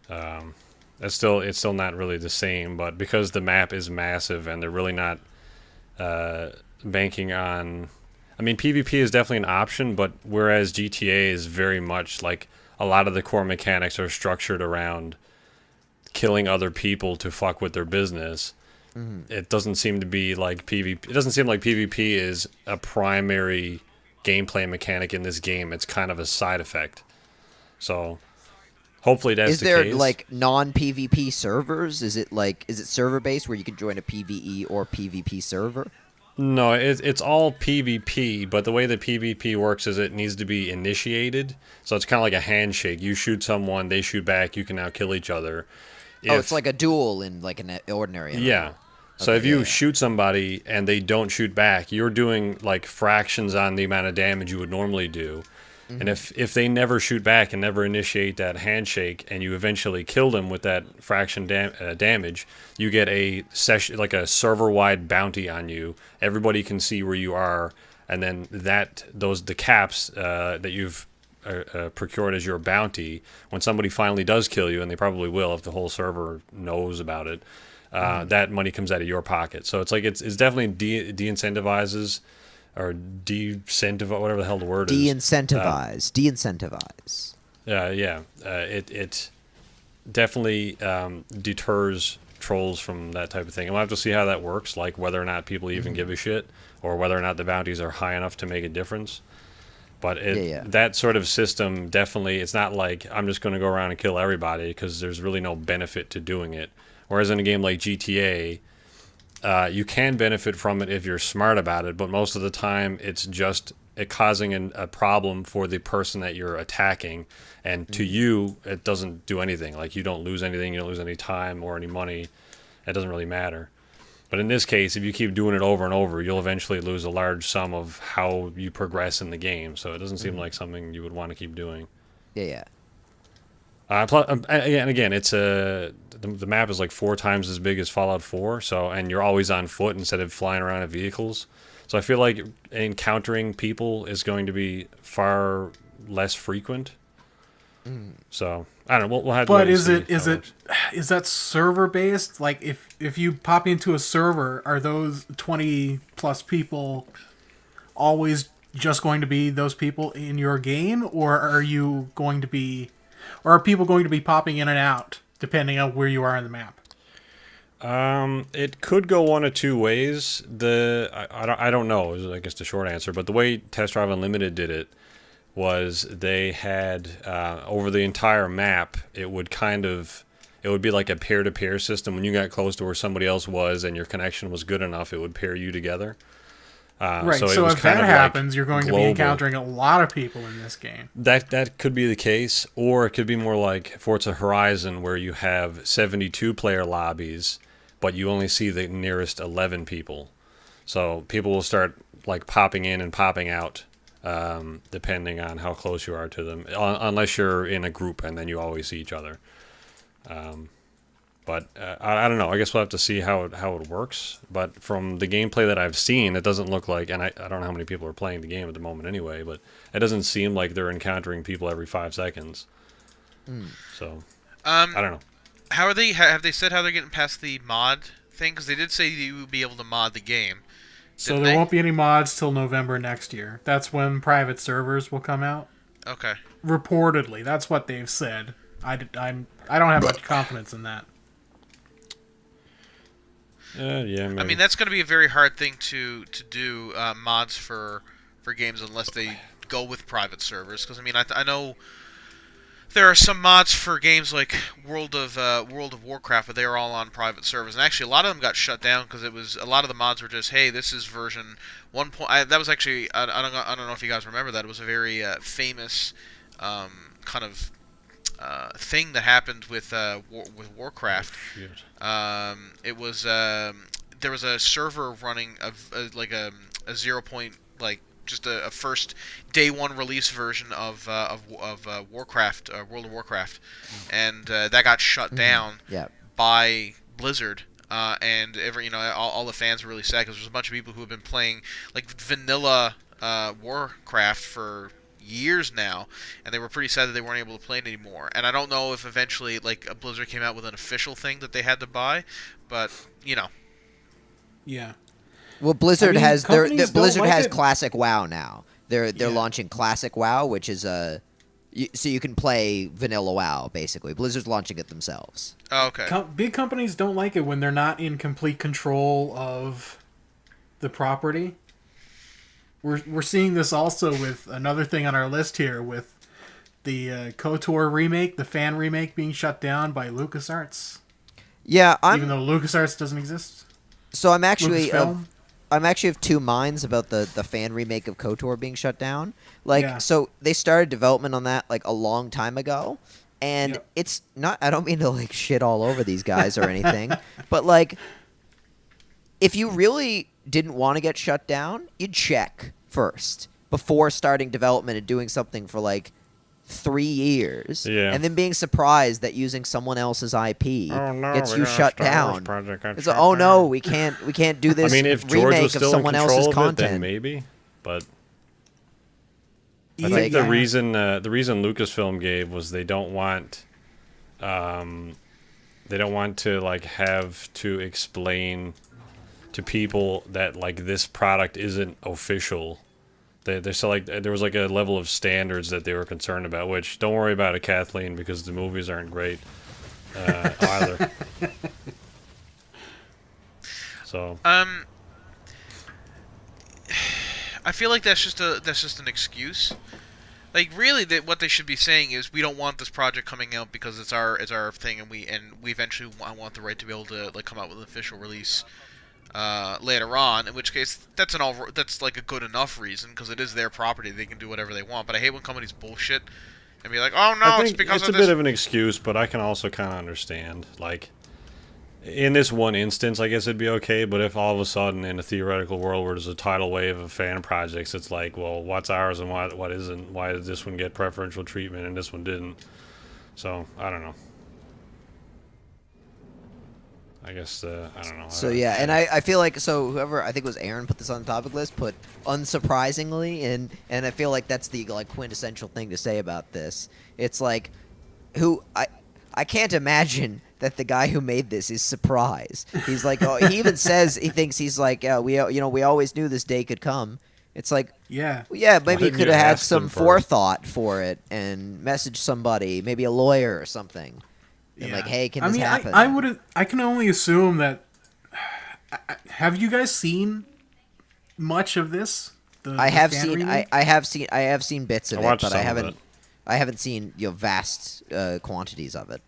It's still not really the same, but because the map is massive and they're really not banking on. I mean, PvP is definitely an option, but whereas GTA is very much like a lot of the core mechanics are structured around killing other people to fuck with their business. It doesn't seem to be like PvP. It doesn't seem like PvP is a primary gameplay mechanic in this game. It's kind of a side effect. So hopefully that's the case. Is there like non-PvP servers? Is it server based where you can join a PvE or PvP server? No, it's all PvP, but the way that PvP works is it needs to be initiated. So it's kind of like a handshake. You shoot someone, they shoot back, you can now kill each other. It's like a duel in like an ordinary. Yeah. So if you shoot somebody and they don't shoot back, you're doing like fractions on the amount of damage you would normally do. And if they never shoot back and never initiate that handshake, and you eventually kill them with that fraction damage, you get a session like a server-wide bounty on you. Everybody can see where you are, and then the caps that you've procured as your bounty. When somebody finally does kill you, and they probably will if the whole server knows about it, that money comes out of your pocket. So it's like it's definitely de-incentivizes. Or de-incentivize, whatever the hell the word is. De-incentivize. Yeah. It definitely deters trolls from that type of thing. And we'll have to see how that works, like whether or not people even give a shit, or whether or not the bounties are high enough to make a difference. But that sort of system definitely, it's not like I'm just going to go around and kill everybody, because there's really no benefit to doing it. Whereas in a game like GTA, you can benefit from it if you're smart about it, but most of the time it's just causing a problem for the person that you're attacking, and to you it doesn't do anything. Like, you don't lose anything, you don't lose any time or any money. It doesn't really matter. But in this case, if you keep doing it over and over, you'll eventually lose a large sum of how you progress in the game. So it doesn't seem like something you would want to keep doing. Yeah. Again, it's the map is like 4 times as big as Fallout 4. So, and you're always on foot instead of flying around in vehicles. So I feel like encountering people is going to be far less frequent. So I don't know. We'll have to. But is that server based? Like, if you pop into a server, are those 20 plus people always just going to be those people in your game, or are you going to be? Or are people going to be popping in and out, depending on where you are on the map? It could go one of two ways. I don't know, is I guess the short answer. But the way Test Drive Unlimited did it was they had, over the entire map, it would be like a peer-to-peer system. When you got close to where somebody else was and your connection was good enough, it would pair you together. Right, so if that happens, you're going to be encountering a lot of people in this game. That could be the case, or it could be more like Forza Horizon, where you have 72-player lobbies, but you only see the nearest 11 people. So people will start like popping in and popping out, depending on how close you are to them, unless you're in a group and then you always see each other. But I don't know. I guess we'll have to see how it works. But from the gameplay that I've seen, it doesn't look like, and I don't know how many people are playing the game at the moment anyway, but it doesn't seem like they're encountering people every 5 seconds. So, I don't know. How are they? Have they said how they're getting past the mod thing? Because they did say you would be able to mod the game. So there won't be any mods till November next year. That's when private servers will come out. Okay. Reportedly, that's what they've said. I don't have much confidence in that. Yeah, maybe. I mean, that's going to be a very hard thing to do, mods for games, unless they go with private servers. Because I mean, I know there are some mods for games like World of Warcraft, but they are all on private servers. And actually, a lot of them got shut down because a lot of the mods were just, hey, this is version 1. That was actually, I don't know if you guys remember that. It was a very famous kind of thing that happened with Warcraft. It was there was a server running like a 0. Like just a first day 1 release version of Warcraft, World of Warcraft, and that got shut down by Blizzard and all the fans were really sad because there's a bunch of people who have been playing like vanilla Warcraft for years now, and they were pretty sad that they weren't able to play it anymore. And I don't know if eventually like a Blizzard came out with an official thing that they had to buy, but Yeah. Well, Blizzard has Blizzard has Classic WoW now. They're launching Classic WoW, which is so you can play vanilla WoW basically. Blizzard's launching it themselves. Oh, okay. Big companies don't like it when they're not in complete control of the property. We're seeing this also with another thing on our list here with the KOTOR remake, the fan remake being shut down by LucasArts. Yeah, even though LucasArts doesn't exist. So I'm actually of two minds about the fan remake of KOTOR being shut down. So they started development on that like a long time ago, and it's not. I don't mean to like shit all over these guys or anything, but like, if you really didn't want to get shut down, you'd check first before starting development and doing something for like 3 years, and then being surprised that using someone else's IP gets you shut down. It's like, oh no, we can't do this. I mean, if George remake was still of someone in control else's of content, it, then maybe. But I think the reason Lucasfilm gave was they don't want to like have to explain to people that like this product isn't official. They're so like there was like a level of standards that they were concerned about. Which don't worry about it, Kathleen, because the movies aren't great either. So I feel like that's just an excuse. Like really, what they should be saying is we don't want this project coming out because it's our thing, and we eventually want the right to be able to like come out with an official release later on. In which case, that's like a good enough reason because it is their property; they can do whatever they want. But I hate when companies bullshit and be like, "Oh no, it's because of this." It's a bit of an excuse, but I can also kind of understand. Like in this one instance, I guess it'd be okay. But if all of a sudden, in a theoretical world where there's a tidal wave of fan projects, it's like, well, what's ours and what isn't? Why did this one get preferential treatment and this one didn't? So I don't know. I guess, I don't know. So, yeah, and I feel like, whoever, I think it was Aaron put this on the topic list, put unsurprisingly, and I feel like that's the, like, quintessential thing to say about this. It's like, I can't imagine that the guy who made this is surprised. He's like, he even says, he thinks he's like, we always knew this day could come. It's like, maybe you could have had some forethought for it and messaged somebody, maybe a lawyer or something. And like, hey, can this happen? I can only assume that. Have you guys seen much of this? I have seen bits of it, but I haven't seen vast quantities of it.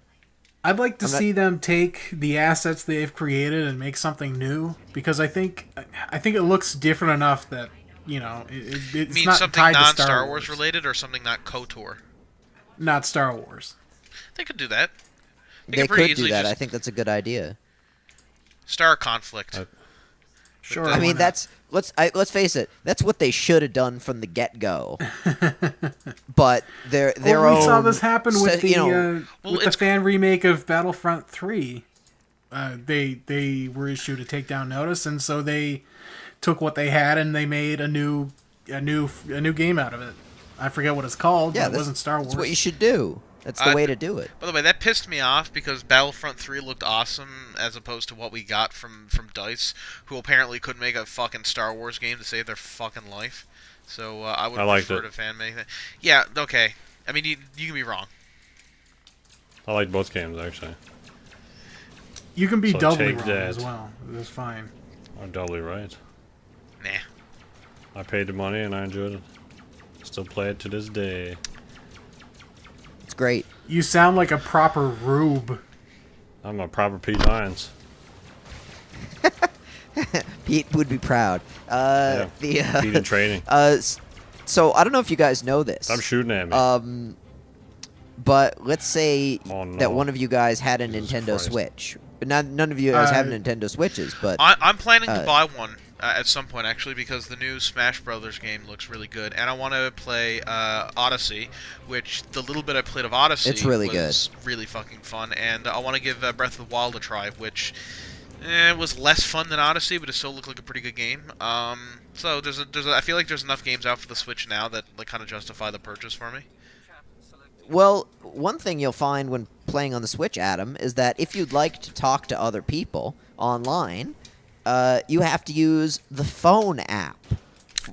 I'd like to see them take the assets they've created and make something new, because I think it looks different enough that it's not something tied to non-Star Wars related or something not KOTOR. Not Star Wars. They could do that. They could do that. I think that's a good idea. Star conflict. Sure. I mean, let's face it. That's what they should have done from the get-go. But we saw this happen with the fan remake of Battlefront 3. They were issued a takedown notice, and so they took what they had and they made a new game out of it. I forget what it's called. But it wasn't Star Wars. That's what you should do. That's the way to do it. By the way, that pissed me off because Battlefront 3 looked awesome as opposed to what we got from DICE, who apparently couldn't make a fucking Star Wars game to save their fucking life. So I would prefer to fan make that. Yeah, okay. I mean, you can be wrong. I like both games, actually. You can be doubly wrong as well. That's fine. I'm doubly right. Nah. I paid the money and I enjoyed it. Still play it to this day. It's great. You sound like a proper rube. I'm a proper Pete Lyons. Pete would be proud. Pete in training. So I don't know if you guys know this. Stop shooting at me. But let's say that one of you guys had a Nintendo Switch. But none of you guys have Nintendo Switches. But I'm planning to buy one at some point, actually, because the new Smash Brothers game looks really good, and I want to play Odyssey, which the little bit I played of Odyssey it's really was good. Really fucking fun, and I want to give Breath of the Wild a try, which It was less fun than Odyssey, but it still looked like a pretty good game. So I feel like there's enough games out for the Switch now that like kind of justify the purchase for me. Well, one thing you'll find when playing on the Switch, Adam, is that if you'd like to talk to other people online, you have to use the phone app.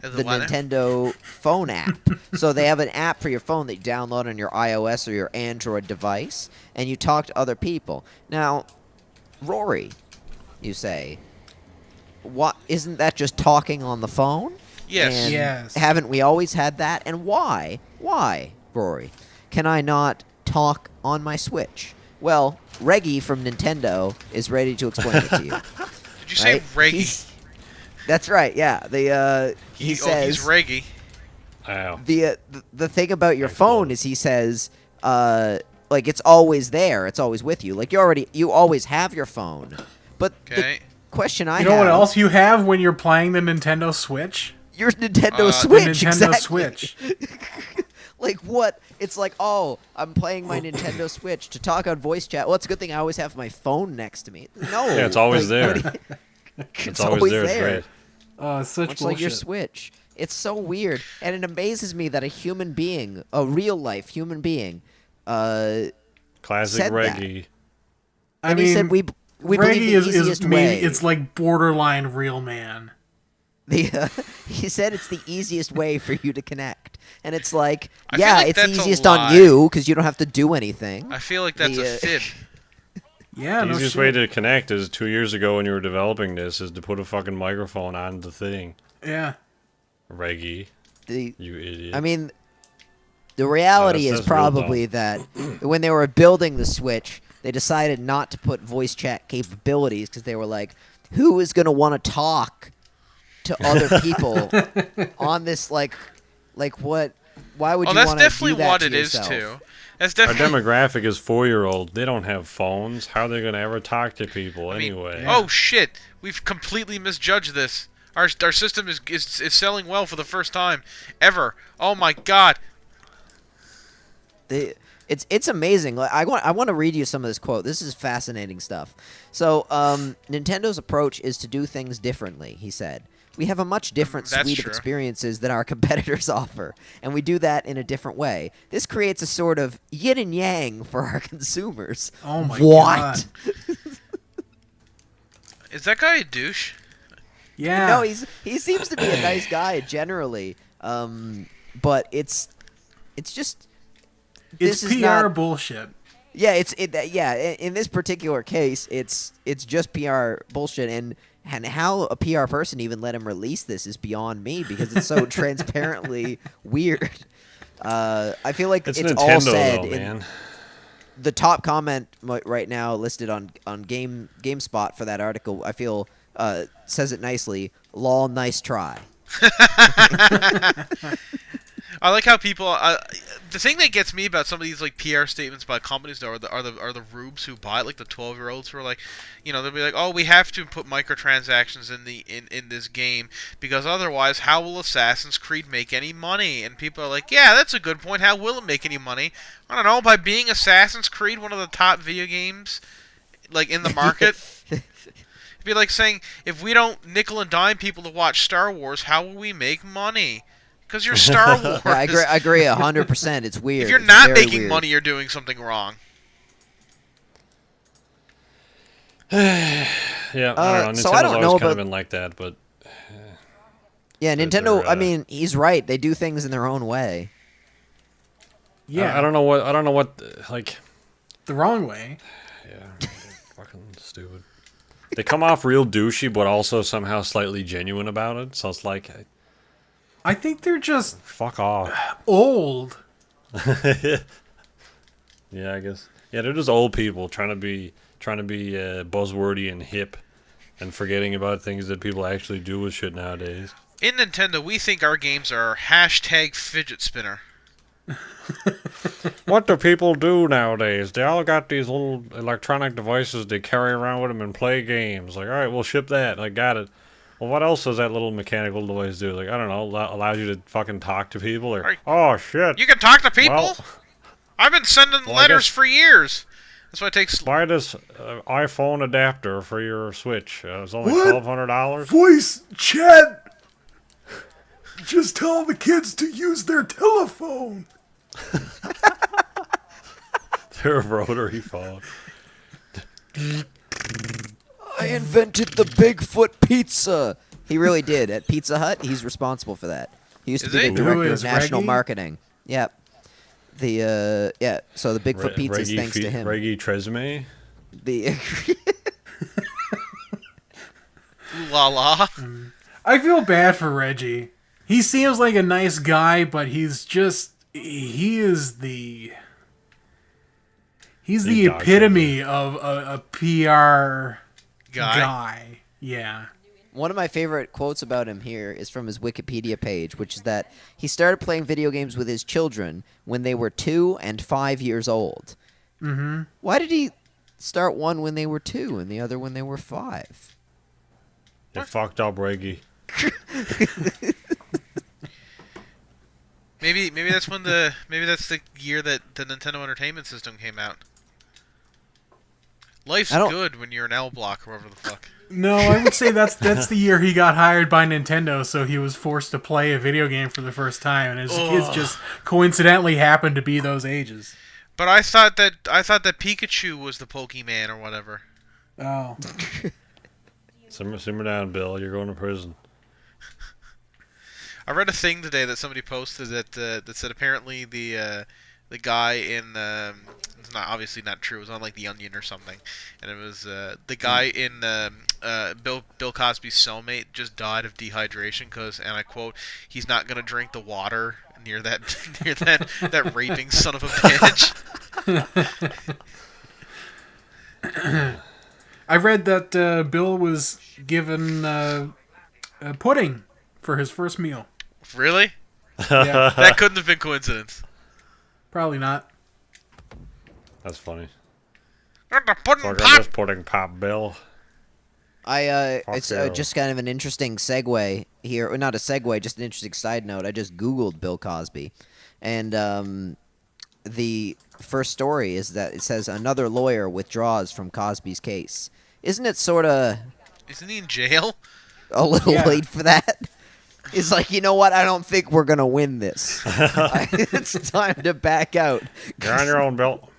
The Nintendo phone app. So they have an app for your phone that you download on your iOS or your Android device, and you talk to other people. Now, Rory, you say, what isn't that just talking on the phone? Yes. And Yes. haven't we always had that? And why? Why, Rory, can I not talk on my Switch? Well, Reggie from Nintendo is ready to explain it to you. Did you say Reggie? That's right. Yeah. He says he's Reggie. Wow. The thing about your phone is he says like it's always there, it's always with you. Like you always have your phone. But the question I have, you know what else you have when you're playing the Nintendo Switch? Your Nintendo Switch. The Nintendo exactly. Switch. Like what? It's like, oh, I'm playing my Nintendo Switch to talk on voice chat. Well, it's a good thing I always have my phone next to me. No. Yeah, it's always there. It's always there. It's great. Such Much bullshit. like your Switch. It's so weird. And it amazes me that a human being, a real-life human being, Classic said Reggie. I and mean, he said we believe Reggie the easiest maybe way. it's like borderline real man. He said it's the easiest way for you to connect. And it's like, I feel yeah, like it's the that's a easiest lie. on you because you don't have to do anything. I feel like that's a fib. Yeah, The no easiest shit. way to connect is 2 years ago when you were developing this is to put a fucking microphone on the thing. Yeah. Reggie, The, you idiot. I mean, the reality that's is real probably that when they were building the Switch, they decided not to put voice chat capabilities because they were like, who is going to want to talk to other people on this, like what? Why would you that's want to do definitely that what to it is yourself? too. That's Our definitely. demographic is 4-year-old. They don't have phones. How are they going to ever talk to people I mean, anyway? Yeah. Oh shit! We've completely misjudged this. Our system is selling well for the first time ever. Oh my god! It's amazing. Like, I want to read you some of this quote. This is fascinating stuff. So, Nintendo's approach is to do things differently, he said. We have a much different That's suite of true. experiences than our competitors offer, and we do that in a different way. This creates a sort of yin and yang for our consumers. Oh my what? god. Is that guy a douche? Yeah. No, he seems to be a nice guy generally, but it's just it's this is PR not, bullshit. Yeah, in this particular case, it's just PR bullshit, and how a PR person even let him release this is beyond me because it's so transparently weird. I feel like it's Nintendo, all said though, in man. the top comment right now listed on GameSpot for that article. I feel says it nicely. Lol, nice try. I like how people. The thing that gets me about some of these like PR statements by companies though are the rubes who buy it, like the 12-year-olds who are like, they'll be like, oh, we have to put microtransactions in this game because otherwise, how will Assassin's Creed make any money? And people are like, yeah, that's a good point. How will it make any money? I don't know, by being Assassin's Creed, one of the top video games, like in the market. It'd be like saying, if we don't nickel and dime people to watch Star Wars, how will we make money? Because you're Star Wars. Yeah, I agree 100%. It's weird. If you're It's not very making weird. money, you're doing something wrong. Yeah, I don't know. so Nintendo's I don't know always kind about- of been like that, but Yeah, They're- Nintendo. they're, I mean, he's right. They do things in their own way. Yeah. I don't know what, like, The wrong way. yeah, they're fucking stupid. They come off real douchey, but also somehow slightly genuine about it. So it's like, I think they're just fuck off. old. Yeah, I guess. Yeah, they're just old people trying to be buzzwordy and hip, and forgetting about things that people actually do with shit nowadays. In Nintendo, we think our games are hashtag fidget spinner. What do people do nowadays? They all got these little electronic devices they carry around with them and play games. Like, all right, we'll ship that. I got it. Well, what else does that little mechanical device do? Like, I don't know, allows you to fucking talk to people? Or, Right. oh, shit. You can talk to people? Well, I've been sending I letters guess- for years. That's why it takes. Buy this iPhone adapter for your Switch. It's only What? $1,200. Voice chat. Just tell the kids to use their telephone. Their rotary phone. I invented the Bigfoot pizza. He really did. At Pizza Hut, he's responsible for that. He used to be the director of national marketing. Yep. So the Bigfoot pizza is thanks to him. Reggie Tresemme. The Ooh la la. I feel bad for Reggie. He seems like a nice guy, but he's the epitome of a PR guy. Yeah. One of my favorite quotes about him here is from his Wikipedia page, which is that he started playing video games with his children when they were 2 and 5 years old. Mm-hmm. Why did he start one when they were 2 and the other when they were 5? You fucked up, Reggie. Maybe that's the year that the Nintendo Entertainment System came out. Life's good when you're an L block or whatever the fuck. No, I would say that's the year he got hired by Nintendo, so he was forced to play a video game for the first time, and his kids just coincidentally happened to be those ages. But I thought that Pikachu was the Pokemon or whatever. Oh. Simmer down, Bill. You're going to prison. I read a thing today that somebody posted that said apparently the guy in it's obviously not true. It was on like The Onion or something, and it was the guy in Bill Cosby's cellmate just died of dehydration because, and I quote, he's not gonna drink the water near that raping son of a bitch. I read that Bill was given pudding for his first meal. Really? Yeah. That couldn't have been coincidence. Probably not. That's funny. Pudding Fuck, pop. I'm just pudding pop, Bill. It's just kind of an interesting segue here, or not a segue, just an interesting side note. I just Googled Bill Cosby, and the first story is that it says another lawyer withdraws from Cosby's case. Isn't it sort of? Isn't he in jail? A little late for that. It's like, you know what? I don't think we're gonna win this. It's time to back out. You're on your own, Bill.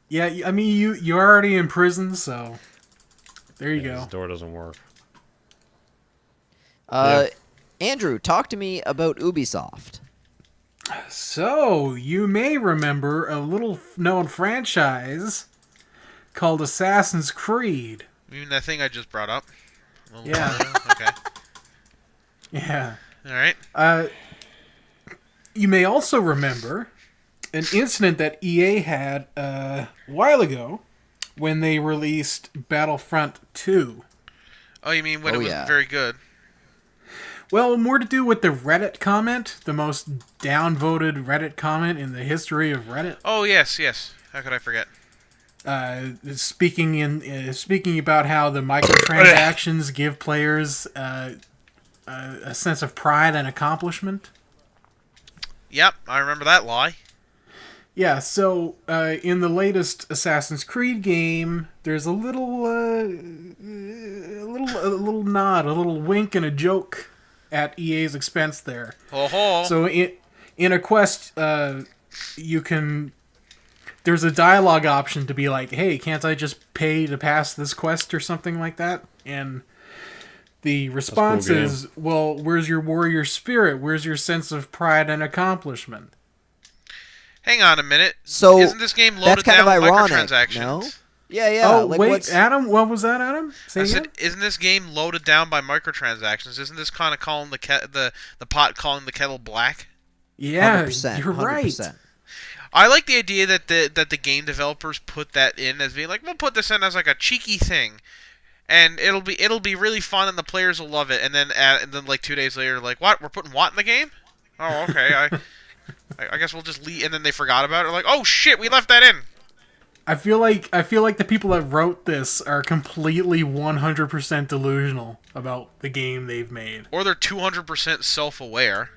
Yeah, I mean, you're already in prison, so there you go. This door doesn't work. Andrew, talk to me about Ubisoft. So, you may remember a little-known franchise called Assassin's Creed. You mean that thing I just brought up? Yeah. Okay. Yeah. All right. You may also remember an incident that EA had a while ago when they released Battlefront 2. Oh, you mean when it wasn't very good? Well, more to do with the Reddit comment, the most downvoted Reddit comment in the history of Reddit. Oh, yes. How could I forget? Speaking about how the microtransactions give players a sense of pride and accomplishment. Yep, I remember that lie. Yeah, so in the latest Assassin's Creed game, there's a little nod, a little wink, and a joke at EA's expense there. Oh. So in a quest, you can. There's a dialogue option to be like, "Hey, can't I just pay to pass this quest or something like that?" And the response is, "Well, where's your warrior spirit? Where's your sense of pride and accomplishment?" Hang on a minute. So isn't this game loaded that's kind down of with ironic, microtransactions? no? Yeah. Oh, like, wait, Adam, what was that, Adam? Say again? said, isn't this game loaded down by microtransactions? Isn't this kind of calling the pot calling the kettle black? Yeah, 100%, you're right. 100%. I like the idea that the game developers put that in as being like, we'll put this in as like a cheeky thing, and it'll be really fun, and the players will love it. And then like 2 days later, like, what? We're putting what in the game? Oh, okay. I guess we'll just leave. And then they forgot about it. Like, oh shit, we left that in. I feel like the people that wrote this are completely 100% delusional about the game they've made. Or they're 200% self-aware.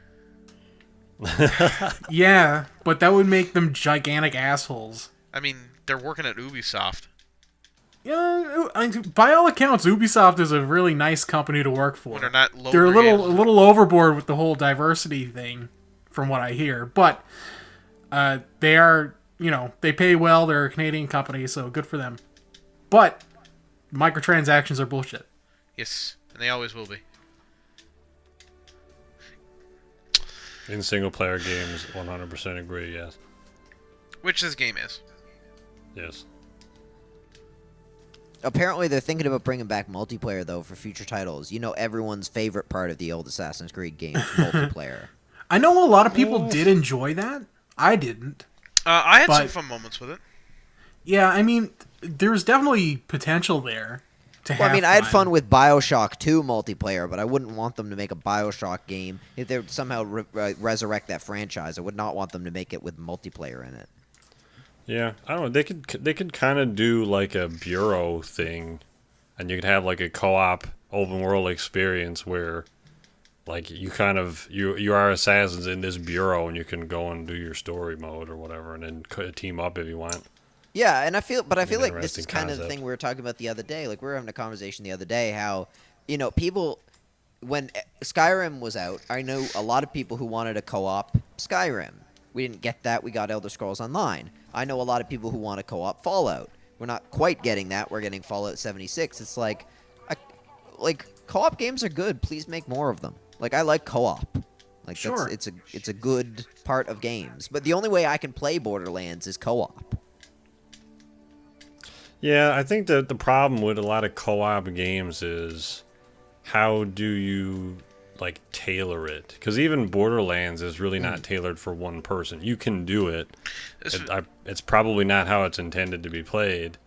Yeah, but that would make them gigantic assholes. I mean, They're working at Ubisoft. Yeah, by all accounts, Ubisoft is a really nice company to work for. When they're not They're a little overboard with the whole diversity thing, from what I hear. But they are, they pay well. They're a Canadian company, so good for them. But microtransactions are bullshit. Yes, and they always will be. In single-player games, 100% agree, yes. Which this game is. Yes. Apparently, they're thinking about bringing back multiplayer, though, for future titles. Everyone's favorite part of the old Assassin's Creed games, multiplayer. I know a lot of people did enjoy that. I didn't. I had some fun moments with it. Yeah, I mean, there's definitely potential there to have I had fun with BioShock 2 multiplayer, but I wouldn't want them to make a BioShock game. If they would somehow resurrect that franchise, I would not want them to make it with multiplayer in it. Yeah, I don't know. They could kind of do like a bureau thing, and you could have like a co-op open world experience where, like, you are assassins in this bureau, and you can go and do your story mode or whatever, and then team up if you want. Yeah, and I feel like this is kind of the thing we were talking about the other day. Like, we were having a conversation the other day how, people, when Skyrim was out, I know a lot of people who wanted a co-op Skyrim. We didn't get that. We got Elder Scrolls Online. I know a lot of people who want to co-op Fallout. We're not quite getting that. We're getting Fallout 76. It's like co-op games are good. Please make more of them. Like, I like co-op. Like, sure. It's a good part of games. But the only way I can play Borderlands is co-op. Yeah, I think that the problem with a lot of co-op games is how do you tailor it? Because even Borderlands is really not tailored for one person. You can do it. It's probably not how it's intended to be played.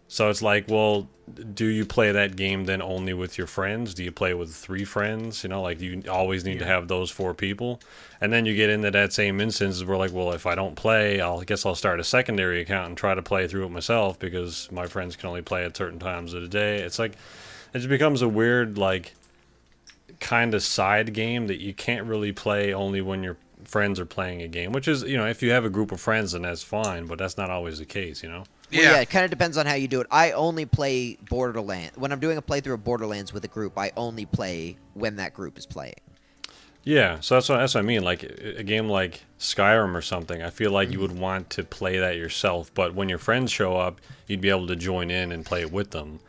So it's like, well, do you play that game then only with your friends? Do you play with 3 friends? You always need to have those 4 people. And then you get into that same instance where, well, if I don't play, I guess I'll start a secondary account and try to play through it myself because my friends can only play at certain times of the day. It's like, it just becomes a weird, kind of side game that you can't really play only when your friends are playing a game, which is, if you have a group of friends, then that's fine, but that's not always the case, Well, yeah, it kind of depends on how you do it. I only play Borderlands. When I'm doing a playthrough of Borderlands with a group, I only play when that group is playing. Yeah, so that's what I mean. Like, a game like Skyrim or something, I feel like you would want to play that yourself, but when your friends show up, you'd be able to join in and play it with them.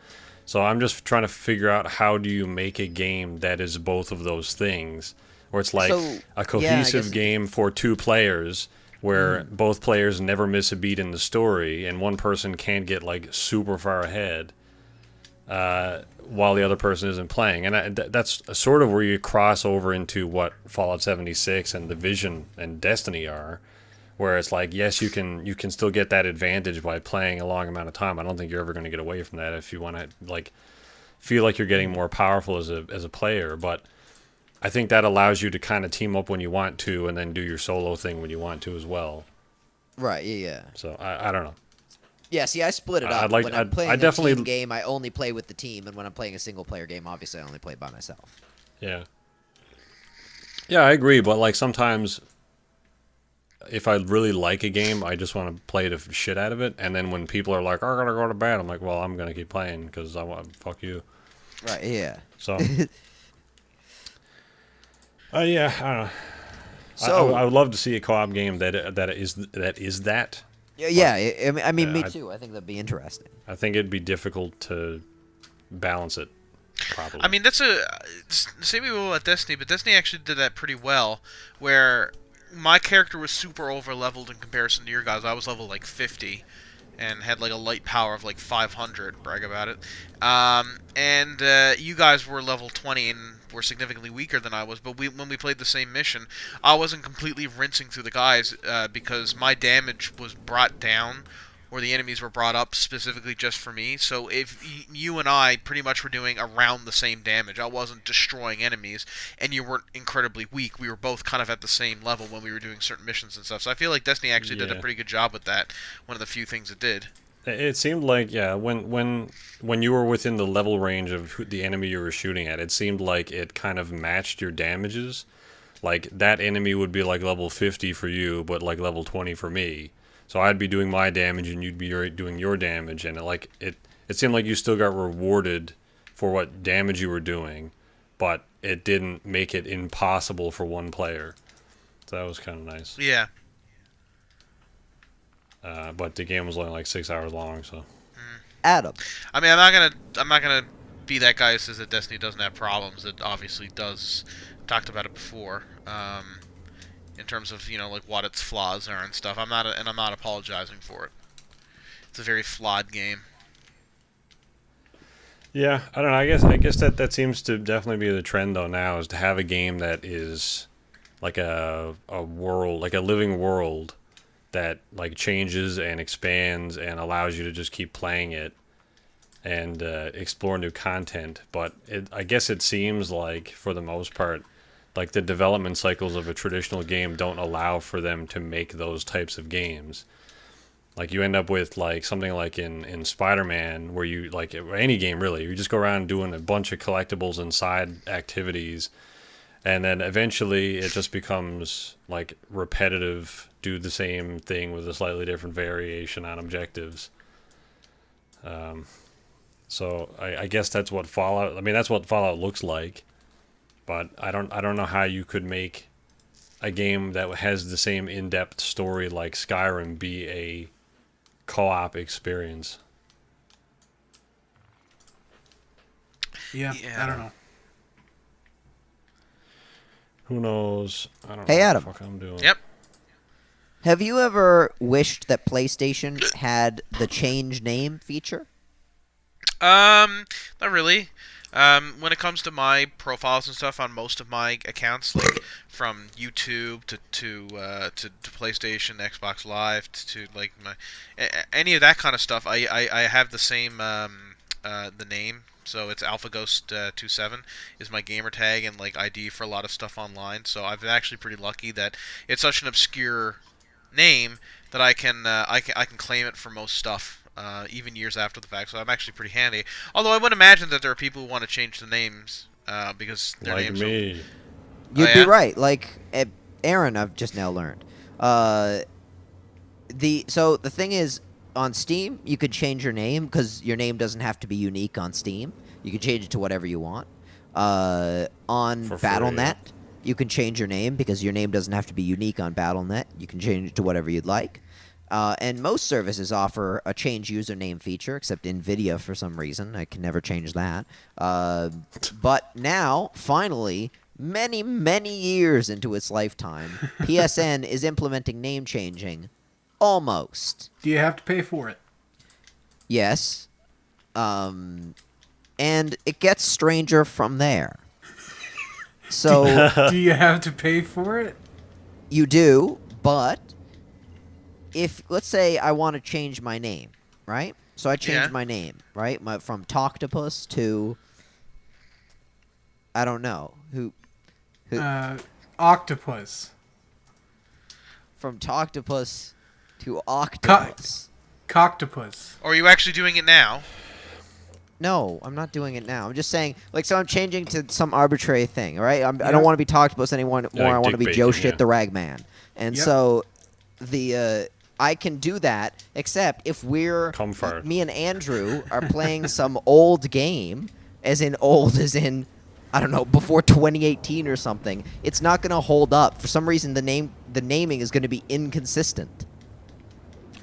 So I'm just trying to figure out how do you make a game that is both of those things, where it's a cohesive game for 2 players, where both players never miss a beat in the story, and one person can't get super far ahead while the other person isn't playing. And that's sort of where you cross over into what Fallout 76 and Division and Destiny are, where it's yes, you can still get that advantage by playing a long amount of time. I don't think you're ever going to get away from that if you want to feel like you're getting more powerful as a player. But I think that allows you to kind of team up when you want to, and then do your solo thing when you want to as well. Right. Yeah. So I don't know. Yeah. See, I split it up. When I'm playing a team game, I only play with the team, and when I'm playing a single player game, obviously I only play by myself. Yeah. Yeah, I agree. But sometimes, if I really like a game, I just want to play the shit out of it. And then when people are like, "I gotta go to bed," I'm like, "Well, I'm gonna keep playing because I want fuck you." Right. Yeah. So. Yeah, I don't know. So I would love to see a co-op game that is that. Yeah. I mean, me too. I think that'd be interesting. I think it'd be difficult to balance it properly. I mean, that's say we will at Destiny, but Destiny actually did that pretty well, where my character was super over-leveled in comparison to your guys. I was level 50 and had a light power of 500, brag about it. And you guys were level 20 and were significantly weaker than I was, but when we played the same mission, I wasn't completely rinsing through the guys because my damage was brought down, or the enemies were brought up specifically just for me. So if you and I pretty much were doing around the same damage, I wasn't destroying enemies, and you weren't incredibly weak. We were both kind of at the same level when we were doing certain missions and stuff. So I feel like Destiny actually did a pretty good job with that. One of the few things it did. It seemed like, when you were within the level range of the enemy you were shooting at, it seemed like it kind of matched your damages. That enemy would be level 50 for you, but level 20 for me. So I'd be doing my damage and you'd be doing your damage, and it seemed like you still got rewarded for what damage you were doing, but it didn't make it impossible for one player. So that was kind of nice. Yeah. But the game was only like 6 hours long, so. Adam. I mean, I'm not gonna be that guy who says that Destiny doesn't have problems. It obviously does. Talked about it before. In terms of like what its flaws are and stuff. I'm not apologizing for it. It's a very flawed game. Yeah, I don't know. I guess that seems to definitely be the trend though now, is to have a game that is like a world, like a living world that like changes and expands and allows you to just keep playing it and explore new content. But I guess it seems like for the most part, like the development cycles of a traditional game don't allow for them to make those types of games. Like you end up with like something like in Spider-Man, where you like any game really, you just go around doing a bunch of collectibles and side activities, and then eventually it just becomes like repetitive, do the same thing with a slightly different variation on objectives. So I guess that's what Fallout. I mean, that's what Fallout looks like, but I don't know how you could make a game that has the same in-depth story like Skyrim be a co-op experience. Yeah, I don't know. Who knows? I don't Hey, know Adam. what the fuck I'm doing. Yep. Have you ever wished that PlayStation had the change name feature? Not really. When it comes to my profiles and stuff on most of my accounts, like from YouTube to PlayStation, Xbox Live to like any of that kind of stuff, I have the same the name. So it's AlphaGhost27 is my gamer tag and like ID for a lot of stuff online. So I've been actually pretty lucky that it's such an obscure name that I can claim it for most stuff. Even years after the fact, so I'm actually pretty handy. Although I would imagine that there are people who want to change the names because their Like names. me. You'd Oh, be yeah? right. Like Aaron, I've just now learned. So the thing is, on Steam, you could change your name because your name doesn't have to be unique on Steam. You can change it to whatever you want. On For free, Battle.net, you can change your name because your name doesn't have to be unique on Battle.net. You can change it to whatever you'd like. And most services offer a change username feature, except NVIDIA for some reason. I can never change that. But now, finally, many, many years into its lifetime, PSN is implementing name changing. Almost. Do you have to pay for it? Yes. And it gets stranger from there. So Do you have to pay for it? you do, but if, let's say I want to change my name, right? So I changed my name, right? From Toctopus to, I don't know, who Octopus. from Toctopus to Octopus. Coctopus. Or are you actually doing it now? No, I'm not doing it now. I'm just saying, like, so I'm changing to some arbitrary thing, all right? I don't want to be Toctopus anymore. Like I want to be dick Joe bacon, Shit yeah. the Ragman. And Yep. so I can do that, except if Comfort. me and Andrew are playing some old game, as in old as in, I don't know, before 2018 or something, it's not going to hold up. For some reason, the naming is going to be inconsistent.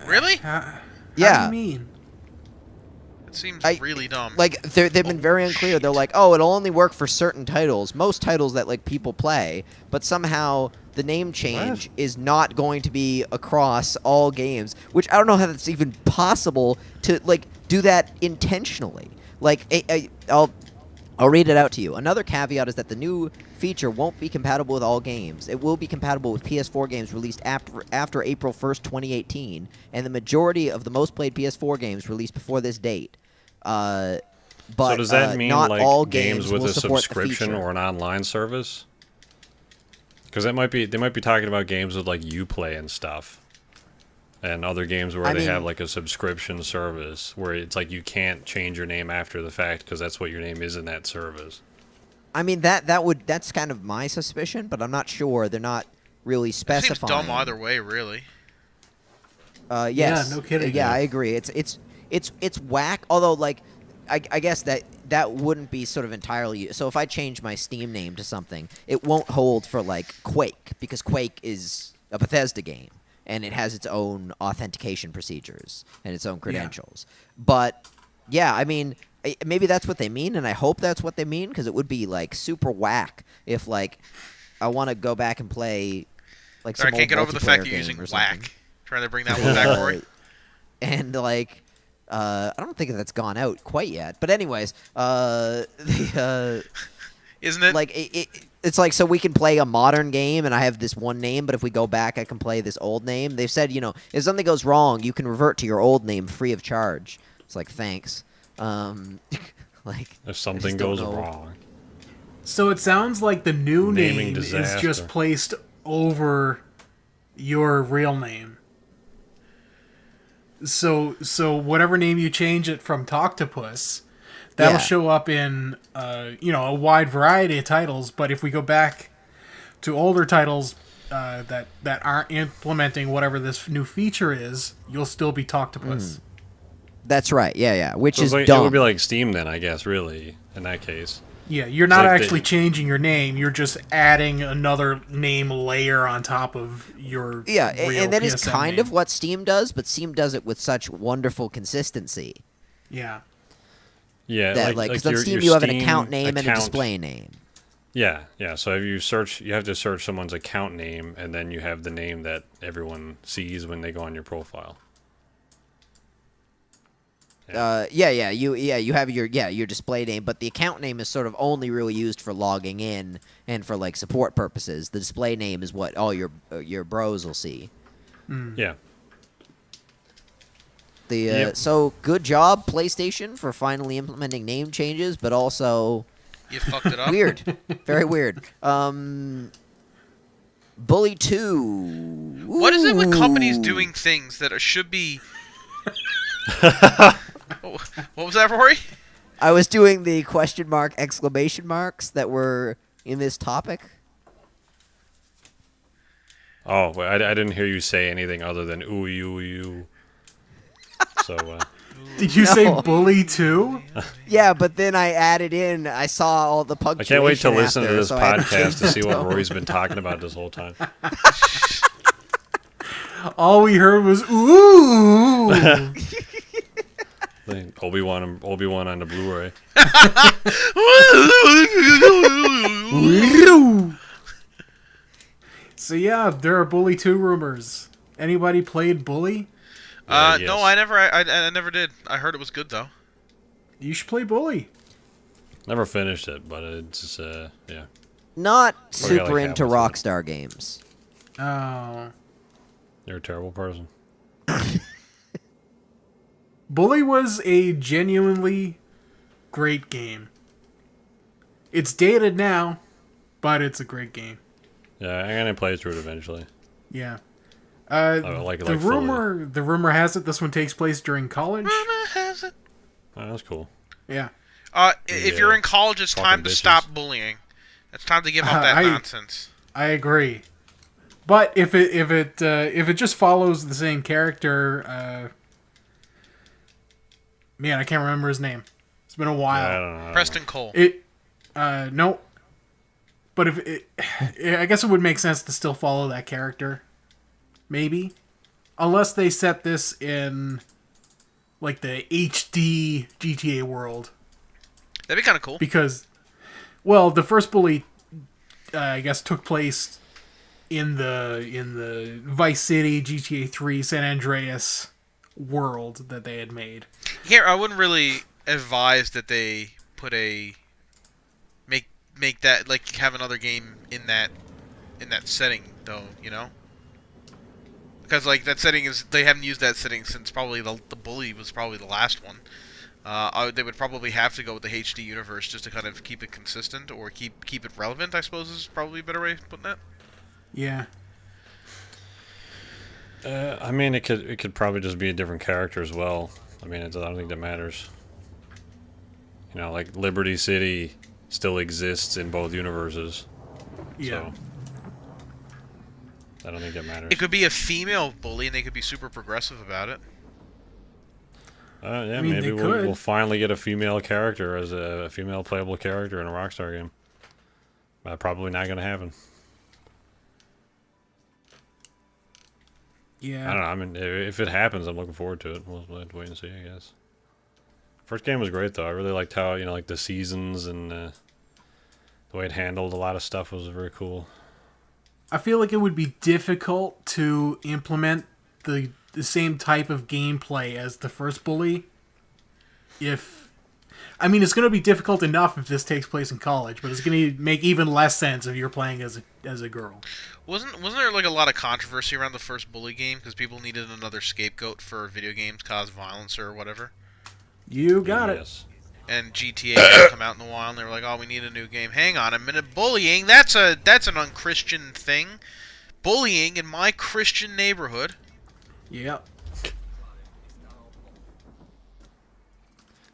Really? How Yeah. do you mean? It seems I- really dumb. Like they've been very unclear. They're like, oh, it'll only work for certain titles, most titles that like people play, but somehow the name change is not going to be across all games. Which I don't know how that's even possible to like do that intentionally. Like I'll read it out to you. Another caveat is that the new feature won't be compatible with all games. It will be compatible with PS4 games released after April 1st, 2018, and the majority of the most played PS4 games released before this date. But So does that mean not like all games with will a support the subscription feature. or an online service? Because they might be talking about games with like Uplay and stuff, and other games where I they mean- have like a subscription service where it's like you can't change your name after the fact because that's what your name is in that service. I mean that's kind of my suspicion, but I'm not sure. They're not really it seems specifying. dumb either way, really. Yes. Yeah, no kidding. Yeah, I agree. It's whack. Although, like, I guess that wouldn't be sort of entirely. So if I change my Steam name to something, it won't hold for like Quake, because Quake is a Bethesda game and it has its own authentication procedures and its own credentials. But yeah, I mean, maybe that's what they mean, and I hope that's what they mean, because it would be like super whack if like I want to go back and play like some I can't old get over the multiplayer fact that you're game using or something. whack. Trying to bring that one back, Rory. And like, I don't think that's gone out quite yet. But anyways, Isn't it? like it's like, so we can play a modern game, and I have this one name, but if we go back, I can play this old name. They've said, if something goes wrong, you can revert to your old name free of charge. It's like, thanks. Like, If something goes wrong. So it sounds like the new Naming name disaster. is just placed over your real name. So whatever name you change it from Toctopus, that'll show up in a wide variety of titles. But if we go back to older titles that aren't implementing whatever this new feature is, you'll still be Toctopus. that's right. Yeah. Which So is it dumb. would be like Steam then, I guess, really, in that case. Yeah, you're not like actually changing your name. You're just adding another name layer on top of your Yeah, real and that is PSN kind name. of what Steam does, but Steam does it with such wonderful consistency. Yeah. Yeah, That because on your Steam you have an Steam account name and a account- display name. Yeah. So if you search, you have to search someone's account name, and then you have the name that everyone sees when they go on your profile. You have your display name, but the account name is sort of only really used for logging in and for like support purposes. The display name is what all your bros will see. Yeah. So good job, PlayStation, for finally implementing name changes, but also You fucked it up. weird, very weird. Bully 2. What is it with companies Ooh. doing things that should be... What was that, Rory? I was doing the question mark exclamation marks that were in this topic. Oh, well, I didn't hear you say anything other than ooh, you. So, Did you say Bully 2? Yeah, but then I added in. I saw all the I punctuation. can't wait to listen to after, this so I had to podcast change to see the what tone. Rory's been talking about this whole time. All we heard was ooh. Obi-Wan on the Blu-ray. So yeah, there are Bully 2 rumors. Anybody played Bully? Yes. No, I never did. I heard it was good though. You should play Bully. Never finished it, but it's yeah. Not Or super like into Amazon. Rockstar games. Oh. You're a terrible person. Bully was a genuinely great game. It's dated now, but it's a great game. Yeah, I'm gonna play through it eventually. Yeah. Like the rumor has it this one takes place during college. Mama has it. Oh, that's cool. Yeah. If you're in college, it's Fucking time to bitches. stop bullying. It's time to give up that nonsense. I agree. But if it just follows the same character, man, I can't remember his name. It's been a while. Yeah, I don't know. Preston Cole. No. But I guess it would make sense to still follow that character. Maybe. Unless they set this in, like, the HD GTA world. That'd be kind of cool. Because, well, the first Bully, I guess, took place in the Vice City, GTA 3, San Andreas world that they had made. Here, I wouldn't really advise that they put make that, like, have another game in that setting, though, you know? Because, like, that setting they haven't used that setting since probably the Bully was probably the last one. They would probably have to go with the HD universe just to kind of keep it consistent, or keep it relevant, I suppose is probably a better way of putting that. Yeah. I mean, it could probably just be a different character as well. I mean, I don't think that matters. You know, like Liberty City still exists in both universes. Yeah. So. I don't think it matters. It could be a female bully, and they could be super progressive about it. Yeah, I mean, maybe they could. we'll finally get a female character as a female playable character in a Rockstar game. Probably not going to happen. Yeah. I don't know. I mean, if it happens, I'm looking forward to it. We'll have to wait and see, I guess. First game was great, though. I really liked how, like the seasons and the way it handled a lot of stuff was very cool. I feel like it would be difficult to implement the same type of gameplay as the first bully. I mean, it's going to be difficult enough if this takes place in college, but it's going to make even less sense if you're playing as a girl. Wasn't there like a lot of controversy around the first bully game because people needed another scapegoat for video games cause violence or whatever? You got it. Yes. And GTA had come out in a while, and they were like, "Oh, we need a new game." Hang on a minute, bullying? That's an unchristian thing. Bullying in my Christian neighborhood. Yep.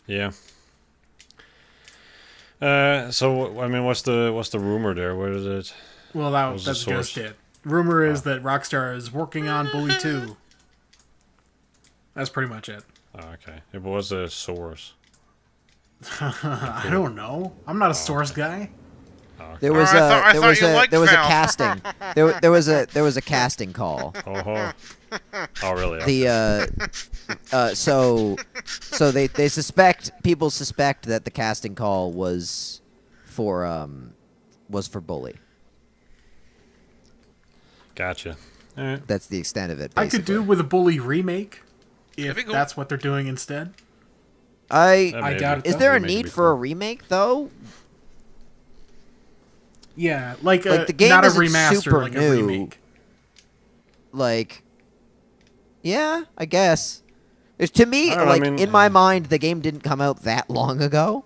Yeah. So I mean, what's the rumor there? Where is it? Well, that's just it. Rumor is that Rockstar is working on Bully 2. That's pretty much it. Oh, okay. It was the source. I don't know. I'm not a source guy. Okay. There was a casting. There was a casting call. Oh really? Okay. So people suspect that the casting call was for Bully. Gotcha. All right. That's the extent of it. I could do with a Bully remake if That'd be cool. that's what they're doing instead. I doubt it. Is there a need for a remake though? Yeah, like the game not a isn't remaster, super like new. a remake. Like, yeah, I guess. To me, in my mind, the game didn't come out that long ago.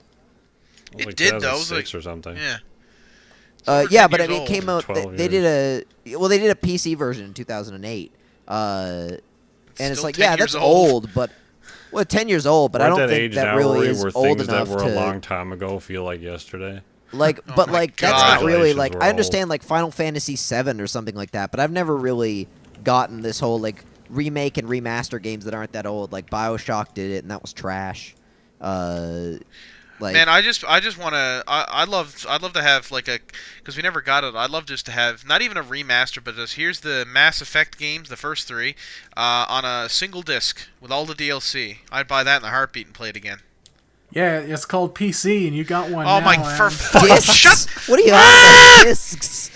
It Like did though. It was 2006 like, or something. yeah. Yeah, but I 10 mean, years it came out. 12 They did a PC version in 2008. And it's Still like, 10 yeah, years that's old. old, but 10 years old. But We're I at don't that think age that now really where is old things enough that were to a long time ago feel like yesterday. like. Oh But my like, that's God. not really like. Congratulations, I we're understand like Final Fantasy VII or something like that, but I've never really gotten this whole like remake and remaster games that aren't that old. Like BioShock did it, and that was trash. Like, Man, I just want to. I'd love to have like because we never got it. I'd love just to have not even a remaster, but just here's the Mass Effect games, the first 3, on a single disc with all the DLC. I'd buy that in a heartbeat and play it again. Yeah, it's called PC, and you got one. Oh now, my! Adam. For fucking discs? shut! What are you on about discs?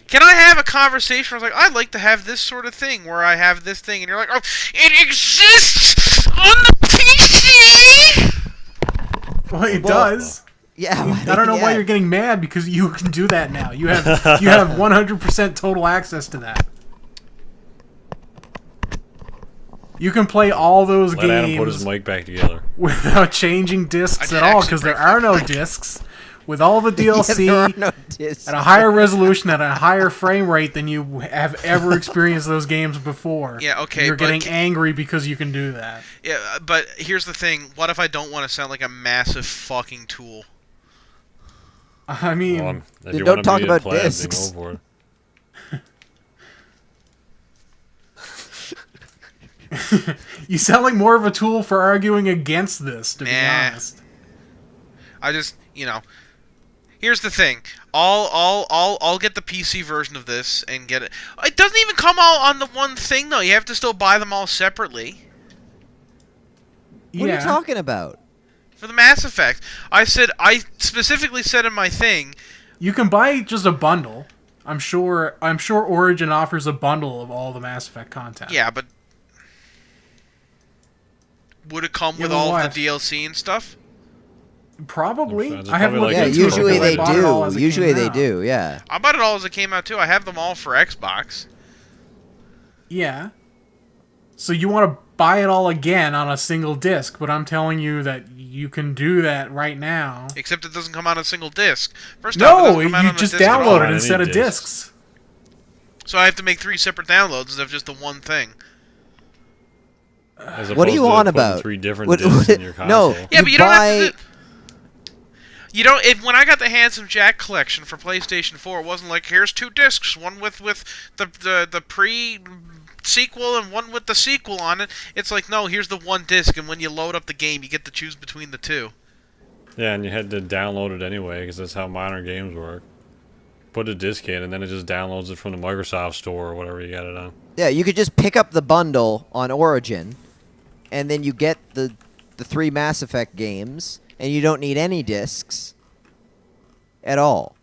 Can I have a conversation where I was like, I'd like to have this sort of thing where I have this thing, and you're like, oh, it exists on the PC. Well, it does. Yeah, I don't know why you're getting mad because you can do that now. You have 100% total access to that. You can play all those Let Adam put games his mic back together. without changing discs I at did all actually because there break are no my mic. discs. With all the DLC there are no discs. at a higher resolution, at a higher frame rate than you have ever experienced those games before. Yeah, okay, You're but getting angry because you can do that. Yeah, but here's the thing. What if I don't want to sound like a massive fucking tool? I mean, Well, if Then you don't wanna talk be a about pleb, then discs. go for it. you sound like more of a tool for arguing against this, to be Nah. honest. I just, here's the thing. I'll get the PC version of this and get it. It doesn't even come all on the one thing though. You have to still buy them all separately. What are you talking about? For the Mass Effect, I specifically said in my thing. You can buy just a bundle. I'm sure Origin offers a bundle of all the Mass Effect content. Yeah, but would it come with but all what? the DLC and stuff? Probably. It's I haven't probably looked like into a it Usually because I they bought it all as do. it Usually came they out. do. Yeah. I bought it all as it came out too. I have them all for Xbox. Yeah. So you want to buy it all again on a single disc, but I'm telling you that you can do that right now. Except it doesn't come on a single disc. First off, it No, doesn't come out you on a just disc at all. download it Any instead of discs. discs. So I have to make 3 separate downloads instead of just the one thing. As What are opposed you to on putting about? 3 different What- discs in your no. console. Yeah, but you don't have to. You don't. When I got the Handsome Jack collection for PlayStation 4, it wasn't like here's 2 discs, one with the pre-sequel and one with the sequel on it. It's like no, here's the 1 disc, and when you load up the game, you get to choose between the 2. Yeah, and you had to download it anyway because that's how modern games work. Put a disc in, and then it just downloads it from the Microsoft Store or whatever you got it on. Yeah, you could just pick up the bundle on Origin, and then you get the 3 Mass Effect games, and you don't need any discs at all.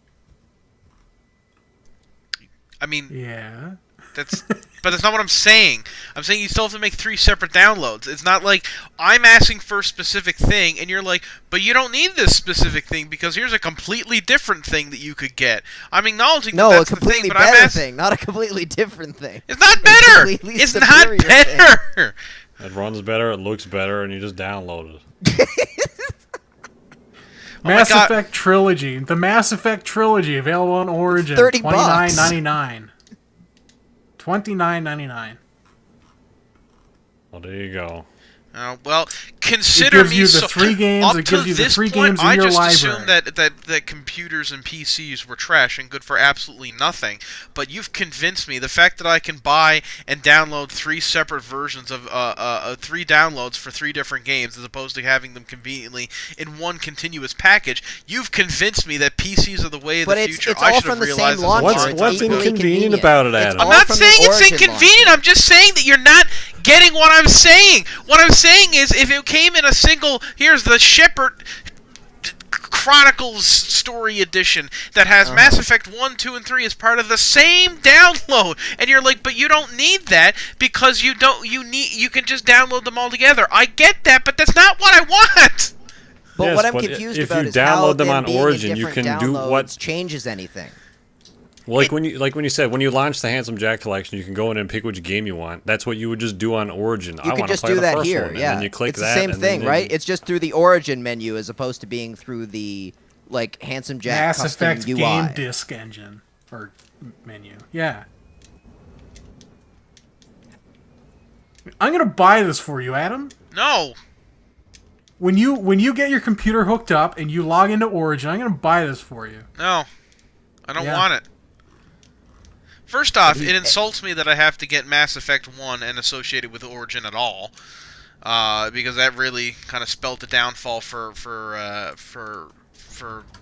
I mean, Yeah. but that's not what I'm saying. I'm saying you still have to make 3 separate downloads. It's not like I'm asking for a specific thing, and you're like, but you don't need this specific thing because here's a completely different thing that you could get. I'm acknowledging that that's a completely the thing, but better thing, not a completely different thing. It's not better. Completely It's not superior better. It runs better, it looks better, and you just download it. Mass Effect Trilogy. The Mass Effect Trilogy available on Origin. $30. $29.99. $29.99. Well, there you go. Well, consider gives me you the so. 3 games. Up It to gives you the this 3 point, games in I your just library. assumed that computers and PCs were trash and good for absolutely nothing. But you've convinced me. The fact that I can buy and download 3 separate versions of 3 downloads for 3 different games, as opposed to having them conveniently in one continuous package, you've convinced me that PCs are the way of the future. It's I all should have from the same realized this a launcher. long What's, time It's what's ago. equally inconvenient convenient. about it, It's Adam? I'm all not from the saying it's Origin inconvenient. launcher. I'm just saying that you're not getting what I'm saying. What I'm saying is, if it came in a single, here's the Shepard Chronicles Story Edition that has Mass Effect 1, 2, and 3 as part of the same download, and you're like, but you don't need that because you can just download them all together. I get that, but that's not what I want. But Yes, what I'm but confused if about you is how download them on being in Origin, you different can do downloads what- changes anything. Well, when you said when you launch the Handsome Jack collection, you can go in and pick which game you want. That's what you would just do on Origin. You I can want to just play do the that first here, one, and yeah. then you click it's that, the same and thing, then right? It's just through the Origin menu as opposed to being through the Handsome Jack Mass custom Effect UI. game disc engine or menu. Yeah. I'm gonna buy this for you, Adam. No. When you get your computer hooked up and you log into Origin, I'm gonna buy this for you. No. I don't Yeah. want it. First off, it insults me that I have to get Mass Effect 1 and associated with Origin at all, because that really kind of spelled the downfall for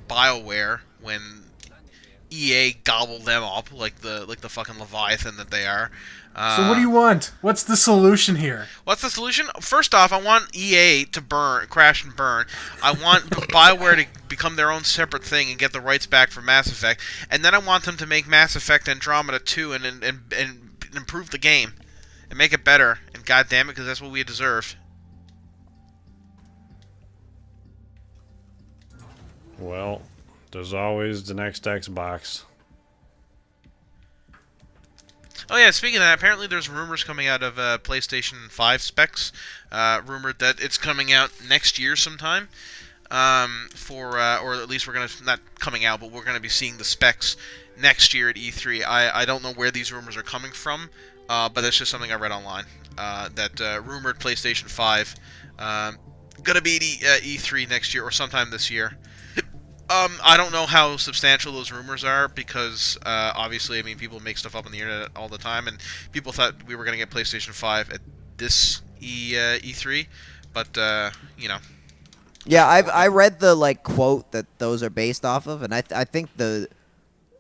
BioWare when EA gobbled them up like the fucking Leviathan that they are. So what do you want? What's the solution here? What's the solution? First off, I want EA to crash and burn. I want BioWare to become their own separate thing and get the rights back for Mass Effect. And then I want them to make Mass Effect Andromeda 2 and improve the game. And make it better. And goddamn it, because that's what we deserve. Well, there's always the next Xbox. Oh yeah, speaking of that, apparently there's rumors coming out of PlayStation 5 specs. Rumored that it's coming out next year sometime. Or at least we're not coming out, but we're gonna be seeing the specs next year at E3. I don't know where these rumors are coming from, but that's just something I read online. That rumored PlayStation 5 gonna be at E3 next year or sometime this year. I don't know how substantial those rumors are because, obviously, I mean, people make stuff up on the internet all the time, and people thought we were going to get PlayStation 5 at this E3, but, you know. Yeah, I read the quote that those are based off of, and I think the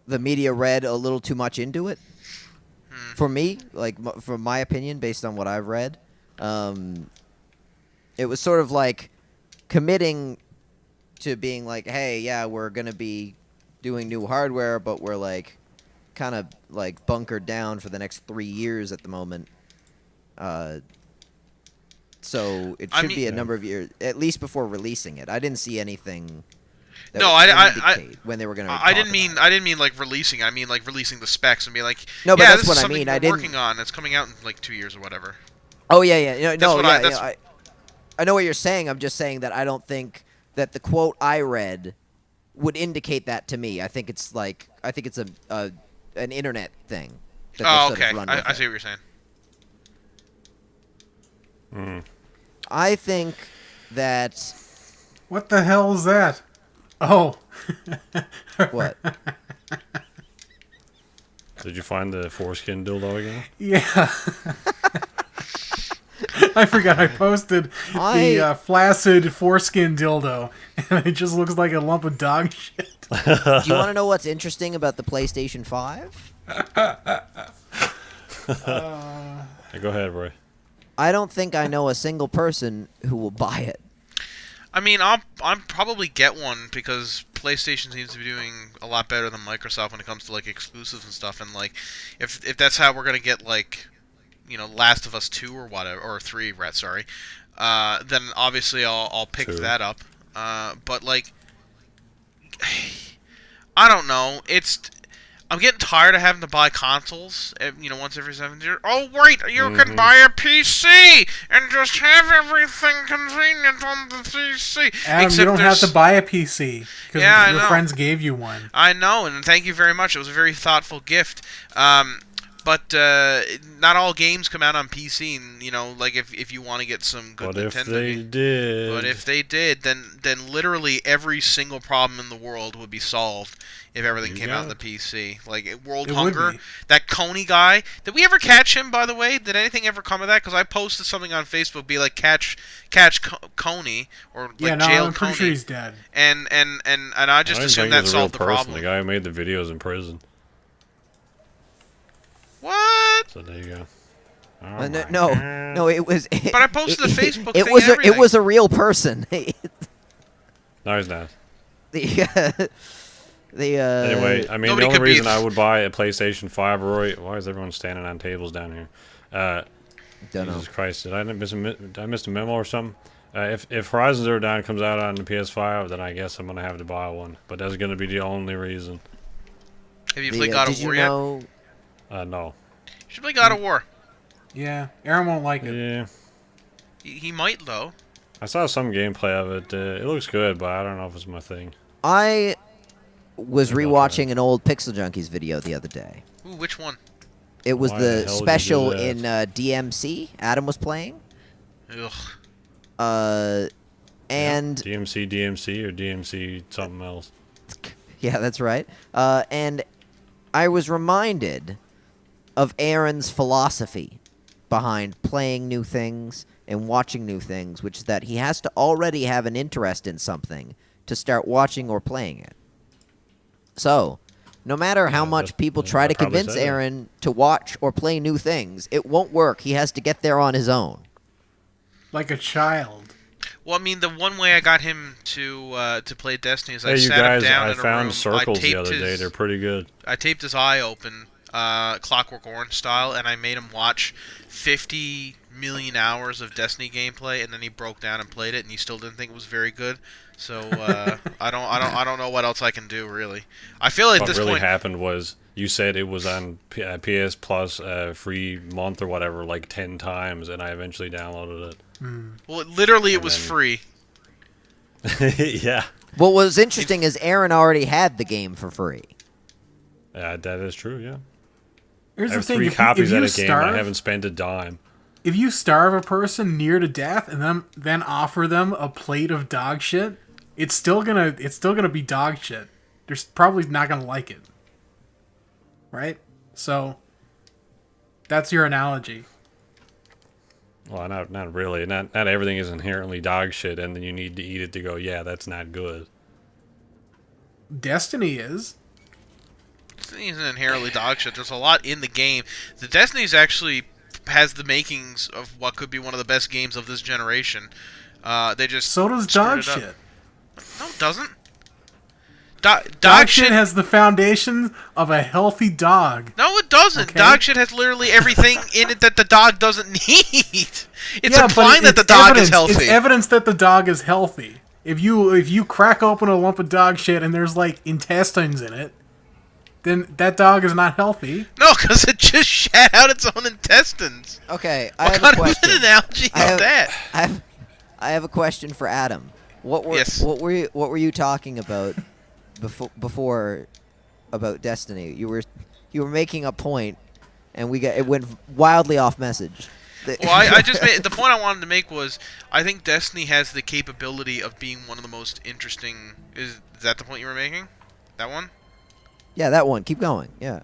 media read a little too much into it. For me, from my opinion, based on what I've read, it was sort of like committing to being like, hey, yeah, we're going to be doing new hardware, but we're kind of bunkered down for the next 3 years at the moment. So it should be a number of years, at least before releasing it. I didn't see anything that would indicate when they were going to I didn't mean releasing. I mean releasing the specs and be like, no, but yeah, that's this what is I something mean. we're I didn't working on. It's coming out in 2 years or whatever. Oh yeah. No, I I know what you're saying. I'm just saying that I don't think that the quote I read would indicate that to me. I think it's an internet thing. Oh, okay. I see what you're saying. I think that What the hell is that? Oh. What? Did you find the foreskin dildo again? Yeah. I forgot I posted the flaccid foreskin dildo, and it just looks like a lump of dog shit. Do you want to know what's interesting about the PlayStation 5? Go ahead, Roy. I don't think I know a single person who will buy it. I mean, I'll probably get one because PlayStation seems to be doing a lot better than Microsoft when it comes to like exclusives and stuff. And like, if that's how we're gonna get like, Last of Us 2 or whatever, or 3, sorry, then obviously I'll pick 2. that up. But like, I don't know. I'm getting tired of having to buy consoles, once every 7 years. Oh, wait, you can buy a PC and just have everything convenient on the PC. Adam, you don't have to buy a PC because your friends gave you one. I know, and thank you very much. It was a very thoughtful gift. But not all games come out on PC, and, like if you want to get some good Nintendo. But if they did, then literally every single problem in the world would be solved if everything came out on the PC. Like World Hunger, that Coney guy. Did we ever catch him, by the way? Did anything ever come of that? Because I posted something on Facebook, be like catch Coney or like jail Coney. I'm pretty sure he's dead. And I just assumed that solved the problem. The guy who made the videos in prison. What? So there you go. No, it was. But I posted the Facebook thing. It was a real person. No, he's not. Anyway, I mean, the only reason I would buy a PlayStation 5, Roy. Why is everyone standing on tables down here? Don't know. Jesus Christ! Did I miss a memo or something? If Horizon Zero Dawn comes out on the PS5, then I guess I'm gonna have to buy one. But that's gonna be the only reason. Have you played God of War yet? No. You should play God of War. Yeah, Aaron won't like it. Yeah. He might, though. I saw some gameplay of it. It looks good, but I don't know if it's my thing. I was rewatching an old Pixel Junkies video the other day. Ooh, which one? It was the special in DMC Adam was playing. Ugh. And DMC or DMC something else. Yeah, that's right. And I was reminded of Aaron's philosophy behind playing new things and watching new things, which is that he has to already have an interest in something to start watching or playing it. So, no matter how much people try to convince Aaron to watch or play new things, it won't work. He has to get there on his own. Like a child. Well, I mean, the one way I got him to play Destiny is I sat him down in a room. I found circles the other day. They're pretty good. I taped his eye open, Clockwork Orange style, and I made him watch 50 million hours of Destiny gameplay, and then he broke down and played it, and he still didn't think it was very good. So I don't know what else I can do really. I feel like what really happened was you said it was on PS Plus free month or whatever like 10 times, and I eventually downloaded it. Well, literally, it was free. Yeah. What was interesting is Aaron already had the game for free. Yeah, that is true. Yeah. Here's I have the thing: 3 if copies you of the starve, game. I haven't spent a dime. If you starve a person near to death and then offer them a plate of dog shit, it's still gonna be dog shit. They're probably not gonna like it, right? So that's your analogy. Well, not really. Not everything is inherently dog shit, and then you need to eat it to go, yeah, that's not good. Destiny is. Destiny isn't inherently dog shit. There's a lot in the game. The Destiny's actually has the makings of what could be one of the best games of this generation. They just so does dog shit. No, it doesn't. Dog shit has the foundation of a healthy dog. No, it doesn't. Okay? Dog shit has literally everything in it that the dog doesn't need. It's implying that the dog is healthy. It's evidence that the dog is healthy. If you crack open a lump of dog shit and there's like intestines in it, then that dog is not healthy. No, because it just shat out its own intestines. Okay, what kind of an analogy is that? I have a question for Adam. What were you talking about before about Destiny? You were making a point, and it went wildly off message. Well, I just made the point I wanted to make was I think Destiny has the capability of being one of the most interesting. Is that the point you were making? That one? Yeah, that one. Keep going. Yeah.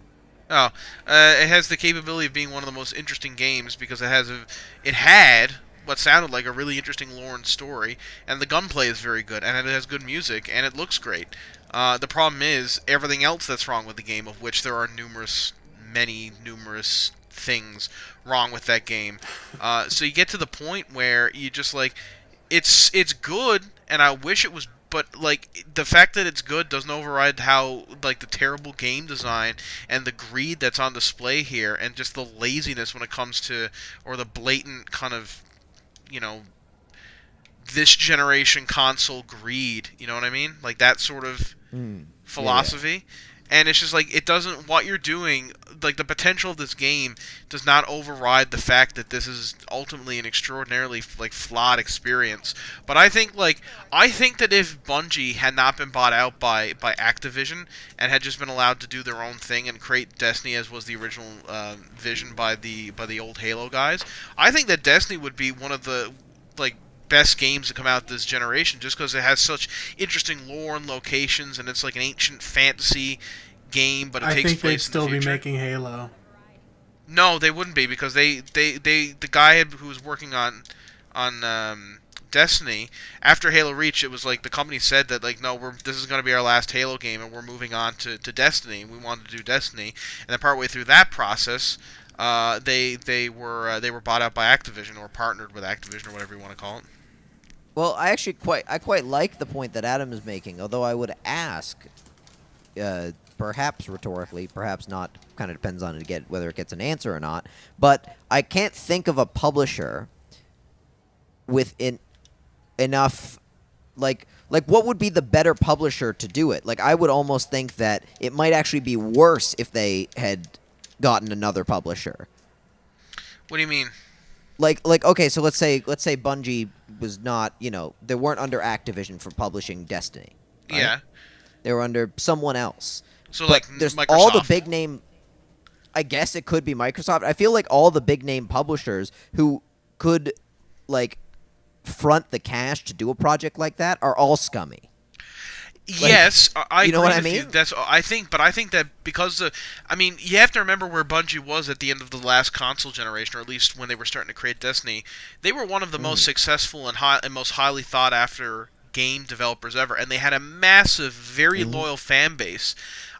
Oh, it has the capability of being one of the most interesting games because it had what sounded like a really interesting lore and story, and the gunplay is very good, and it has good music, and it looks great. The problem is everything else that's wrong with the game, of which there are numerous things wrong with that game. So you get to the point where you just like, it's good, and I wish it was. But like the fact that it's good doesn't override how like the terrible game design and the greed that's on display here, and just the laziness when it comes to, or the blatant kind of, this generation console greed. You know what I mean? Like that sort of philosophy. Yeah. And it's just like, it doesn't, what you're doing, like the potential of this game does not override the fact that this is ultimately an extraordinarily like flawed experience. But I think that if Bungie had not been bought out by Activision and had just been allowed to do their own thing and create Destiny as was the original vision by the old Halo guys, I think that Destiny would be one of the like best games to come out this generation, just because it has such interesting lore and locations, and it's like an ancient fantasy game, but it takes place in the future. I think they'd still be making Halo. No, they wouldn't be, because the guy who was working on Destiny after Halo Reach, it was like the company said that like, no, this is going to be our last Halo game, and we're moving on to Destiny. We wanted to do Destiny, and then partway through that process, they were bought out by Activision, or partnered with Activision, or whatever you want to call it. Well, I actually quite like the point that Adam is making, although I would ask, perhaps rhetorically, perhaps not, kind of depends on whether it gets an answer or not, but I can't think of a publisher with enough, like what would be the better publisher to do it? Like, I would almost think that it might actually be worse if they had gotten another publisher. What do you mean? Like okay, so let's say Bungie was not, they weren't under Activision for publishing Destiny. Right? Yeah. They were under someone else. So but like there's Microsoft. all the big name, I guess it could be Microsoft. I feel like all the big name publishers who could like front the cash to do a project like that are all scummy. Yes, I you know agree what I with mean? you. I think that because you have to remember where Bungie was at the end of the last console generation, or at least when they were starting to create Destiny. They were one of the most successful and most highly thought after game developers ever, and they had a massive, very loyal fan base.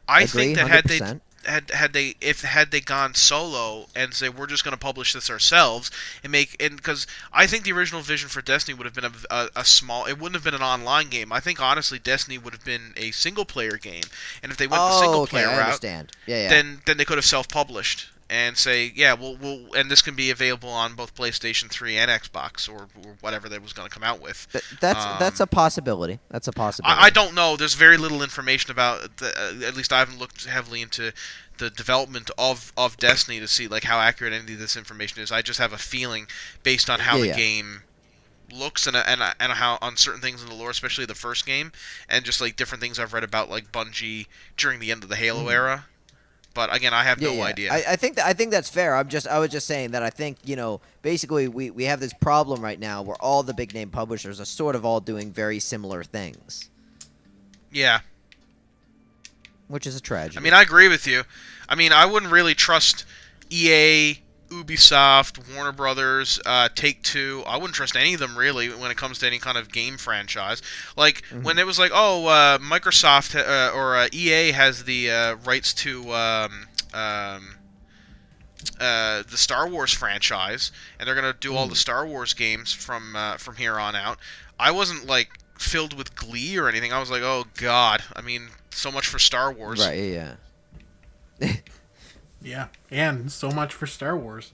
I think that 100%. had they gone solo and say, we're just going to publish this ourselves and because I think the original vision for Destiny would have been a small, it wouldn't have been an online game. I think honestly Destiny would have been a single player game, and if they went the single player route, understand. Yeah. then they could have self-published and say, yeah, we'll and this can be available on both PlayStation 3 and Xbox, or whatever they was going to come out with. That's a possibility. That's a possibility. I don't know. There's very little information about at least I haven't looked heavily into the development of Destiny to see like how accurate any of this information is. I just have a feeling based on how the game looks and how on certain things in the lore, especially the first game, and just like different things I've read about like Bungie during the end of the Halo era. But again, I have no idea. I think that's fair. I was just saying that I think, basically we have this problem right now where all the big name publishers are sort of all doing very similar things. Yeah. Which is a tragedy. I agree with you. I wouldn't really trust EA, Ubisoft, Warner Brothers, Take-Two. I wouldn't trust any of them really when it comes to any kind of game franchise. Like when it was like, Microsoft or EA has the rights to the Star Wars franchise, and they're gonna do all the Star Wars games from here on out. I wasn't like filled with glee or anything. I was like, oh god. So much for Star Wars. Right. Yeah. Yeah, and so much for Star Wars.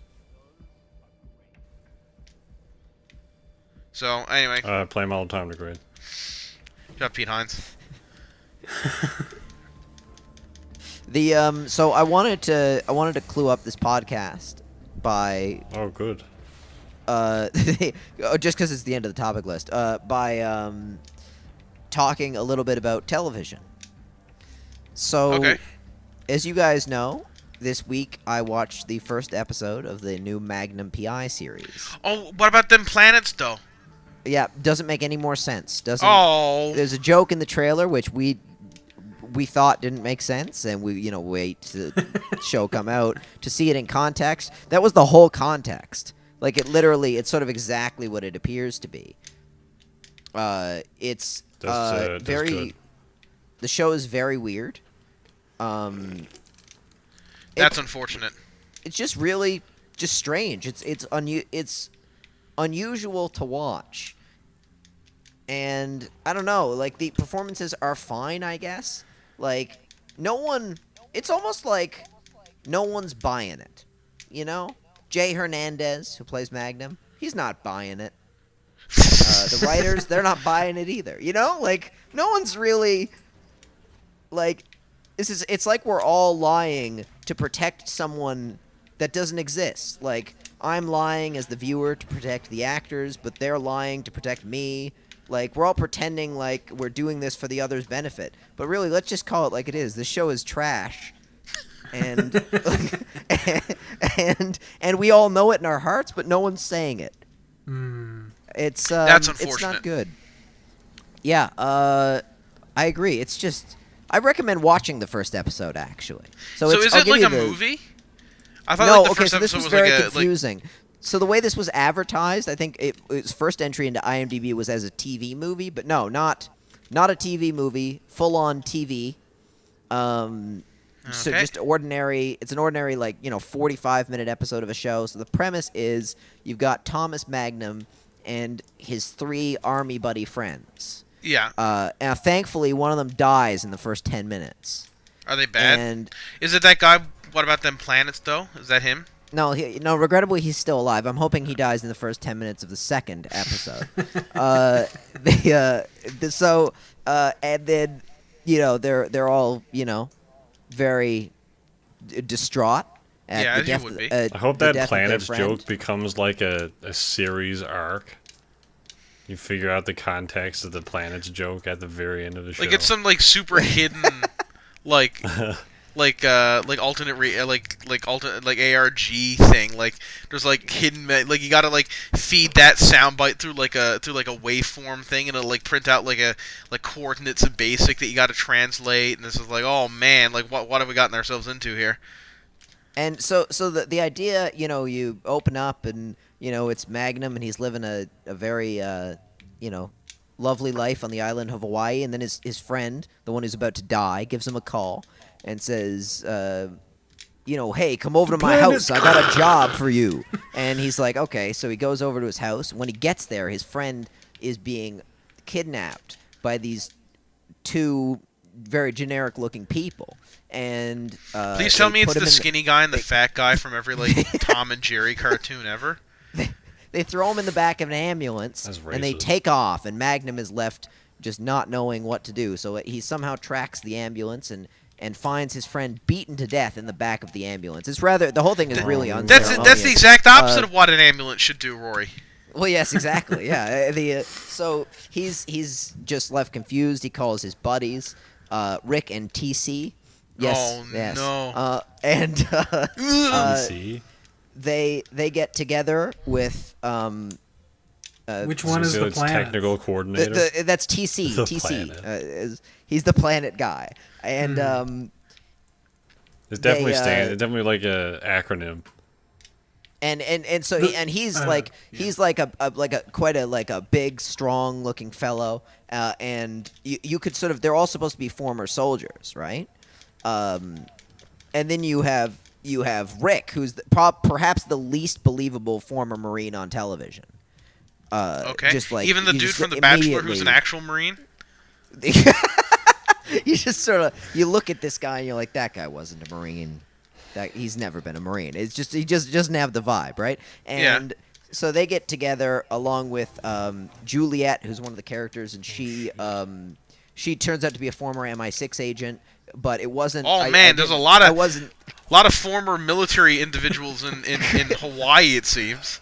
So, anyway. Play them all the time to grade. Shut up, Pete Hines. So I wanted to clue up this podcast by... Oh, good. Just because it's the end of the topic list. By talking a little bit about television. So, okay. As you guys know, this week I watched the first episode of the new Magnum PI series. Oh, what about them planets, though? Yeah, doesn't make any more sense. Doesn't. Oh. There's a joke in the trailer which we thought didn't make sense, and we wait to the show come out to see it in context. That was the whole context. Like it's sort of exactly what it appears to be. It's very. Good. The show is very weird. That's unfortunate. It's just really just strange. It's unusual to watch. And I don't know, like the performances are fine, I guess. Like it's almost like no one's buying it. You know? Jay Hernandez, who plays Magnum, he's not buying it. The writers, they're not buying it either. You know? Like no one's really like it's like we're all lying to protect someone that doesn't exist. Like I'm lying as the viewer to protect the actors, but they're lying to protect me. Like we're all pretending like we're doing this for the other's benefit. But really, let's just call it like it is. This show is trash. And and we all know it in our hearts, but no one's saying it. It's That's unfortunate. It's not good. Yeah, I agree. It's just I recommend watching the first episode actually. So is it like a movie? I thought no, like the okay, first so this episode was was very like a confusing. So the way this was advertised, I think its first entry into IMDb was as a TV movie, but no, not a TV movie, full on TV. So Okay. just ordinary. It's an ordinary 45-minute episode of a show. So the premise is you've got Thomas Magnum and his 3 army buddy friends. Yeah. Now, thankfully, one of them dies in the first 10 minutes. Are they bad? And Is it that guy? What about them planets, though? Is that him? no, regrettably, he's still alive. I'm hoping he dies in the first 10 minutes of the second episode. And then, they're all, very distraught. At Yeah, the as you death, would be. I hope the that death of their planets friend. joke becomes like a series arc. You figure out the context of the planets joke at the very end of the show. Like it's some super hidden, like alternate ARG thing. Like there's hidden you gotta feed that soundbite through a waveform thing, and it'll print out coordinates of BASIC that you gotta translate. And this is oh man, what have we gotten ourselves into here? And so the idea, you open up and it's Magnum and he's living a very lovely life on the island of Hawaii, and then his friend, the one who's about to die, gives him a call and says, hey, come over to my house. I got a job for you. And he's like, okay. So he goes over to his house. When he gets there, his friend is being kidnapped by these 2 very generic-looking people. And Please tell me it's the skinny guy and the fat guy from every Tom and Jerry cartoon ever. They throw him in the back of an ambulance, That's and they racist. take off, and Magnum is left just not knowing what to do. So he somehow tracks the ambulance and finds his friend beaten to death in the back of the ambulance. The whole thing is really unceremonious. That's the exact opposite of what an ambulance should do, Rory. Well, yes, exactly. Yeah. So he's just left confused. He calls his buddies, Rick and TC. Yes. Oh, yes. no. See? They get together with Which one is the planet? Technical coordinator. that's TC. The TC. He's the planet guy, and It's definitely it's definitely like a acronym. And so he's quite a big, strong looking fellow, and you could sort of, they're all supposed to be former soldiers, right? And then you have Rick, who's perhaps the least believable former Marine on television. Okay. Just even the dude from The Bachelor who's an actual Marine. You just sort of look at this guy and you're like, that guy wasn't a Marine. That he's never been a Marine. It's just he just doesn't have the vibe, right? And so they get together along with Juliet, who's one of the characters, and she turns out to be a former MI6 agent, but it wasn't. Oh man, there's a lot of former military individuals in Hawaii, it seems.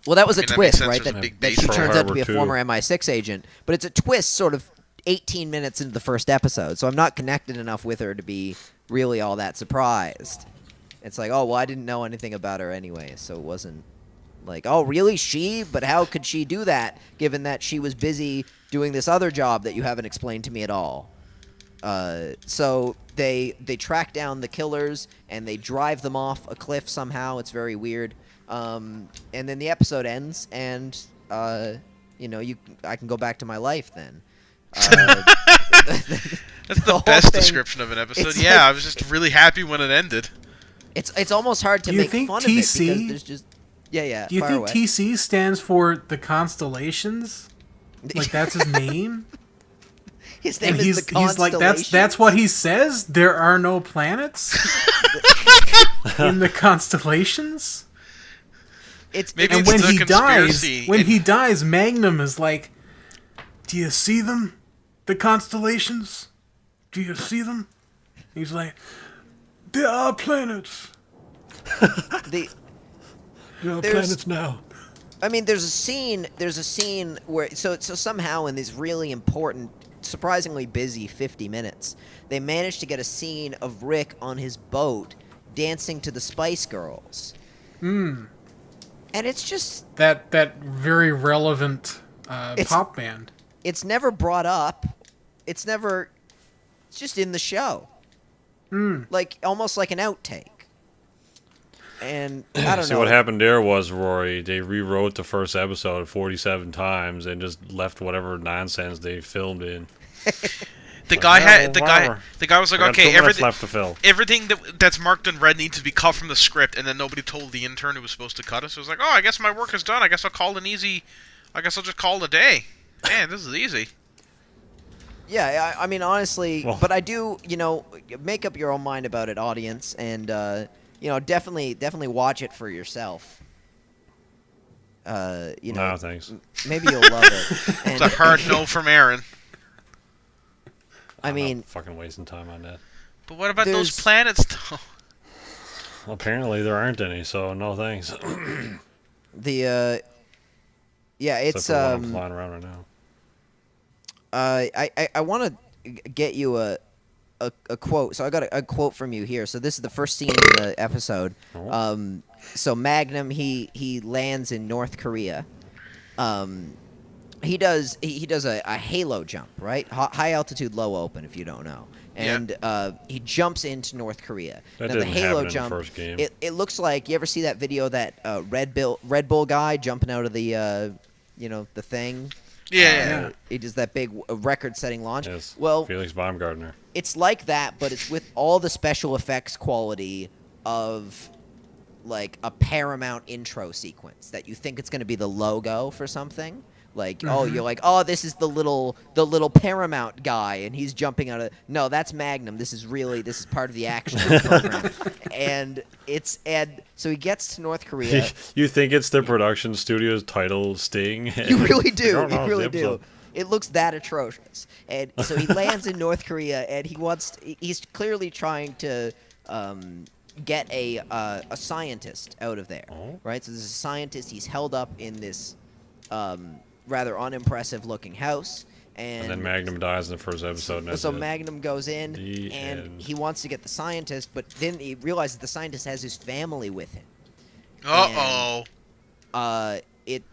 Well, that was a that twist, makes sense. right? There's a That big she base turns out to be a Harbor, former MI6 agent, but it's a twist sort of 18 minutes into the first episode, so I'm not connected enough with her to be really all that surprised. It's like, oh, well, I didn't know anything about her anyway, so it wasn't like, oh, really, she? But how could she do that, given that she was busy doing this other job that you haven't explained to me at all? So they track down the killers, and they drive them off a cliff somehow. It's very weird. And then the episode ends, and, I can go back to my life then. That's the best description of an episode. Yeah, like, I was just really happy when it ended. It's almost hard to make fun of it because there's just yeah. Do you think TC stands for the constellations? Like that's his name? His name is the Constellations. He's like that's what he says. There are no planets in the constellations. And when he dies, Magnum is like, "Do you see them? The constellations? Do you see them?" He's like, "There are planets. There are planets now." I mean, there's a scene where so somehow in this really important, surprisingly busy 50 minutes, they managed to get a scene of Rick on his boat dancing to the Spice Girls. And it's just that very relevant pop band. It's never brought up. It's just in the show. Like almost like an outtake. And I don't know. See, what happened there was, Rory, they rewrote the first episode 47 times and just left whatever nonsense they filmed in. The guy was like, okay, everything left to fill. Everything that's marked in red needs to be cut from the script, and then nobody told the intern who was supposed to cut it. So it was like, oh, I guess my work is done. I guess I'll just call it a day. Man, this is easy. Yeah, I mean, honestly, but I do, make up your own mind about it, audience, and, definitely watch it for yourself. No, thanks. Maybe you'll love it. It's a hard no from Aaron. I mean, I'm not fucking wasting time on that. But what about those planets, though? Apparently there aren't any, so no thanks. Yeah, it's I'm flying around right now. I want to get you a quote. So I got a quote from you here. So this is the first scene in the episode. So Magnum he lands in North Korea. He does a halo jump, right? High altitude, low open, if you don't know. And he jumps into North Korea. That now, didn't the halo happen jump, in the first game. It looks like, you ever see that video, that Red Bull guy jumping out of the the thing? Yeah. He does that big record-setting launch. Yes, well, Felix Baumgartner. It's like that, but it's with all the special effects quality of like a Paramount intro sequence that you think it's going to be the logo for something. Like, oh, you're like, oh, this is the little Paramount guy, and he's jumping out of. No, that's Magnum. This is part of the action program, and so he gets to North Korea. You think it's the production studio's title sting? You really do. You really do. It looks that atrocious, and so he lands in North Korea, and he's clearly trying to get a scientist out of there, right? So there's a scientist. He's held up in this. Rather unimpressive looking house, and then Magnum dies in the first episode. So Magnum goes in, and he wants to get the scientist, but then he realizes the scientist has his family with him.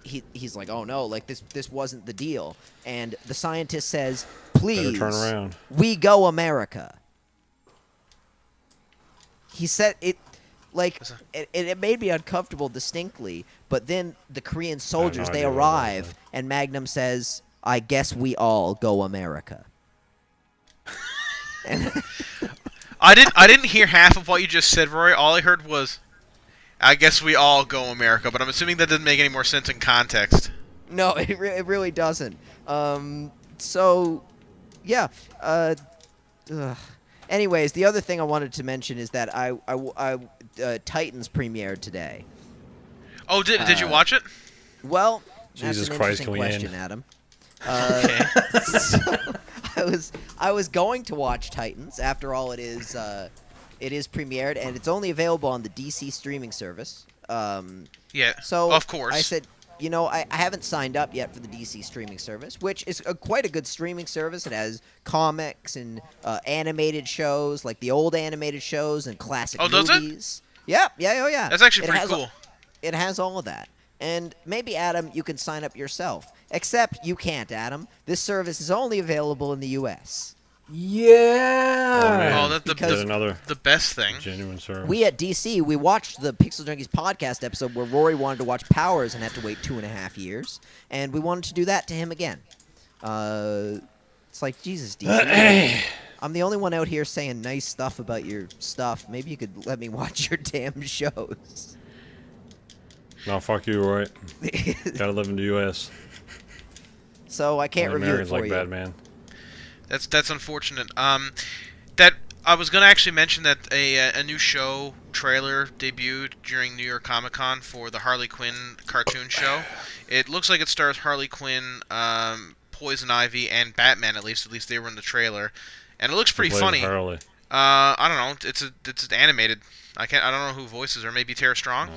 He's like, oh no, like this wasn't the deal, and the scientist says, please, turn around. We go America. He said it. Like, it made me uncomfortable distinctly, but then the Korean soldiers, they arrive, and Magnum says, I guess we all go America. I didn't hear half of what you just said, Roy. All I heard was, I guess we all go America, but I'm assuming that doesn't make any more sense in context. No, it really doesn't. So, yeah. Anyways, the other thing I wanted to mention is that Titans premiered today. Oh, did you watch it? Well, Jesus that's an Christ, interesting question, Adam. Okay. So I was going to watch Titans. After all, it is premiered, and it's only available on the DC streaming service. Yeah. So of course, I said, I haven't signed up yet for the DC streaming service, which is quite a good streaming service. It has comics and animated shows, like the old animated shows and classic movies. Yep. Yeah. Oh yeah. That's actually It pretty has cool. It has all of that. And maybe, Adam, you can sign up yourself. Except you can't, Adam. This service is only available in the U.S. Yeah. Oh, that's Because the best thing. Genuine service. we at DC, we watched the Pixel Junkies podcast episode where Rory wanted to watch Powers and had to wait 2.5 years. And we wanted to do that to him again. It's like, Jesus, DC. I'm the only one out here saying nice stuff about your stuff. Maybe you could let me watch your damn shows. No, fuck you, Roy. Gotta live in the U.S. So I can't Only review it Americans for like you. Batman. That's unfortunate. That I was gonna actually mention that a new show trailer debuted during New York Comic Con for the Harley Quinn cartoon show. It looks like it stars Harley Quinn, Poison Ivy, and Batman. At least they were in the trailer, and it looks pretty funny. Harley. I don't know. It's animated. I don't know who voices her. Maybe Tara Strong.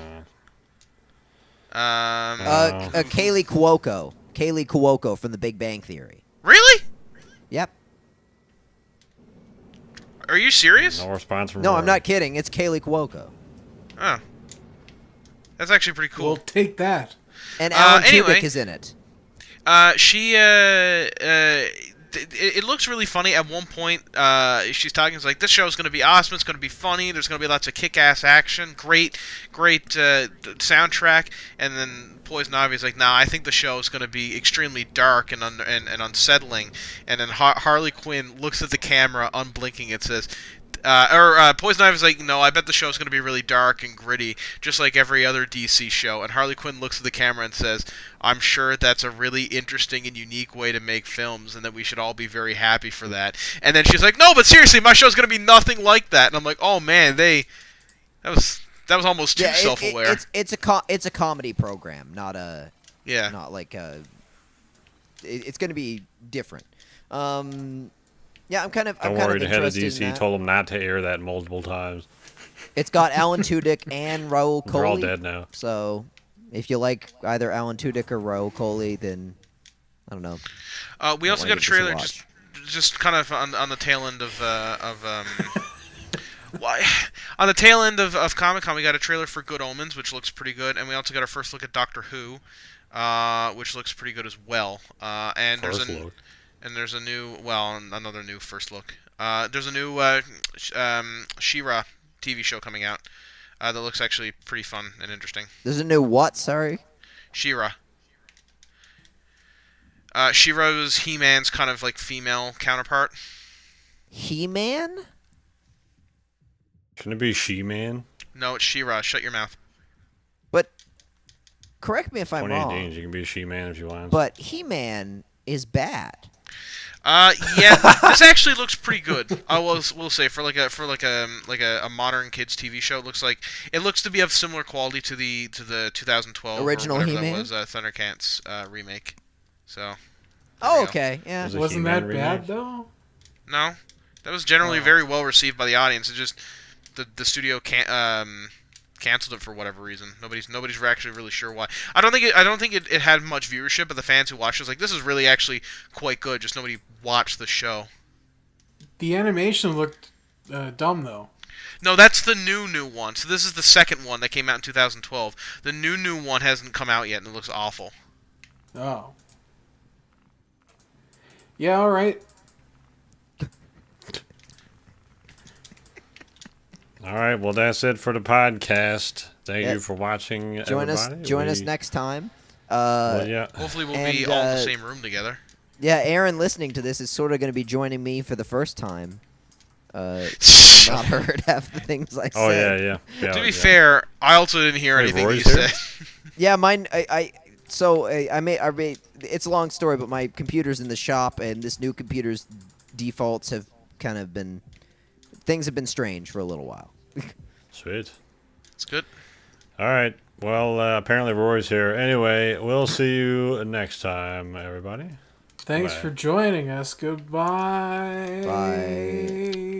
Kaylee Cuoco. Kaylee Cuoco from The Big Bang Theory. Really? Yep. Are you serious? No response from No, Rory. I'm not kidding. It's Kaylee Cuoco. Oh. That's actually pretty cool. We'll take that. And Alan anyway. Tudyk is in it. It looks really funny. At one point, she's talking, it's like, this show's going to be awesome, it's going to be funny, there's going to be lots of kick-ass action, great soundtrack, and then Poison Ivy's like, nah, I think the show's going to be extremely dark and unsettling, and then Harley Quinn looks at the camera, unblinking, it says... Poison Ivy's like, no, I bet the show's going to be really dark and gritty, just like every other DC show. And Harley Quinn looks at the camera and says, I'm sure that's a really interesting and unique way to make films, and that we should all be very happy for that. And then she's like, no, but seriously, my show's going to be nothing like that. And I'm like, oh man, that was almost too self-aware. It's a comedy program, not like a. It's going to be different. Yeah, I'm kind of worry, the head of interested in DC that. told him not to air that multiple times. It's got Alan Tudyk and Raul Coley. They're all dead now. So, if you like either Alan Tudyk or Raul Coley, then I don't know. We also got a trailer watch. just kind of on the tail end of why on the tail end of Comic-Con. We got a trailer for Good Omens, which looks pretty good, and we also got our first look at Doctor Who, which looks pretty good as well. And First look. And there's another new first look. There's a new She-Ra TV show coming out that looks actually pretty fun and interesting. There's a new what? Sorry. She-Ra. She-Ra was He-Man's kind of like female counterpart. He-Man? Shouldn't it be She-Man? No, it's She-Ra. Shut your mouth. But correct me if I'm 28 wrong. days, you can be a She-Man if you want. But He-Man is bad. Yeah, this actually looks pretty good. I will say for like a modern kids TV show, it looks to be of similar quality to the 2012 original or He-Man? that was Thundercats remake. So. Oh, okay, yeah. Was it Wasn't He-Man that bad remake? though? No, that was generally very well received by the audience. It just the studio canceled it for whatever reason. Nobody's actually really sure why. I don't think it had much viewership, but the fans who watched it was like, this is really actually quite good. Just nobody watched the show. The animation looked dumb though. No, that's the new one. So this is the second one that came out in 2012. The new one hasn't come out yet, and it looks awful. Oh. Yeah, all right. All right, well, that's it for the podcast. Thank Yeah. you for watching, Join everybody. us next time. Well, yeah. Hopefully we'll And, be all in the same room together. Yeah, Aaron, listening to this, is sort of going to be joining me for the first time. Not heard half the things I Oh, said. yeah. To be fair, I also didn't hear Wait, anything Roy's you here? said. Yeah, mine. I made. It's a long story, but my computer's in the shop, and this new computer's defaults have kind of been. Things have been strange for a little while. Sweet. It's good. All right. Well, apparently Roy's here. Anyway, we'll see you next time, everybody. Thanks Bye. for joining us. Goodbye. Bye.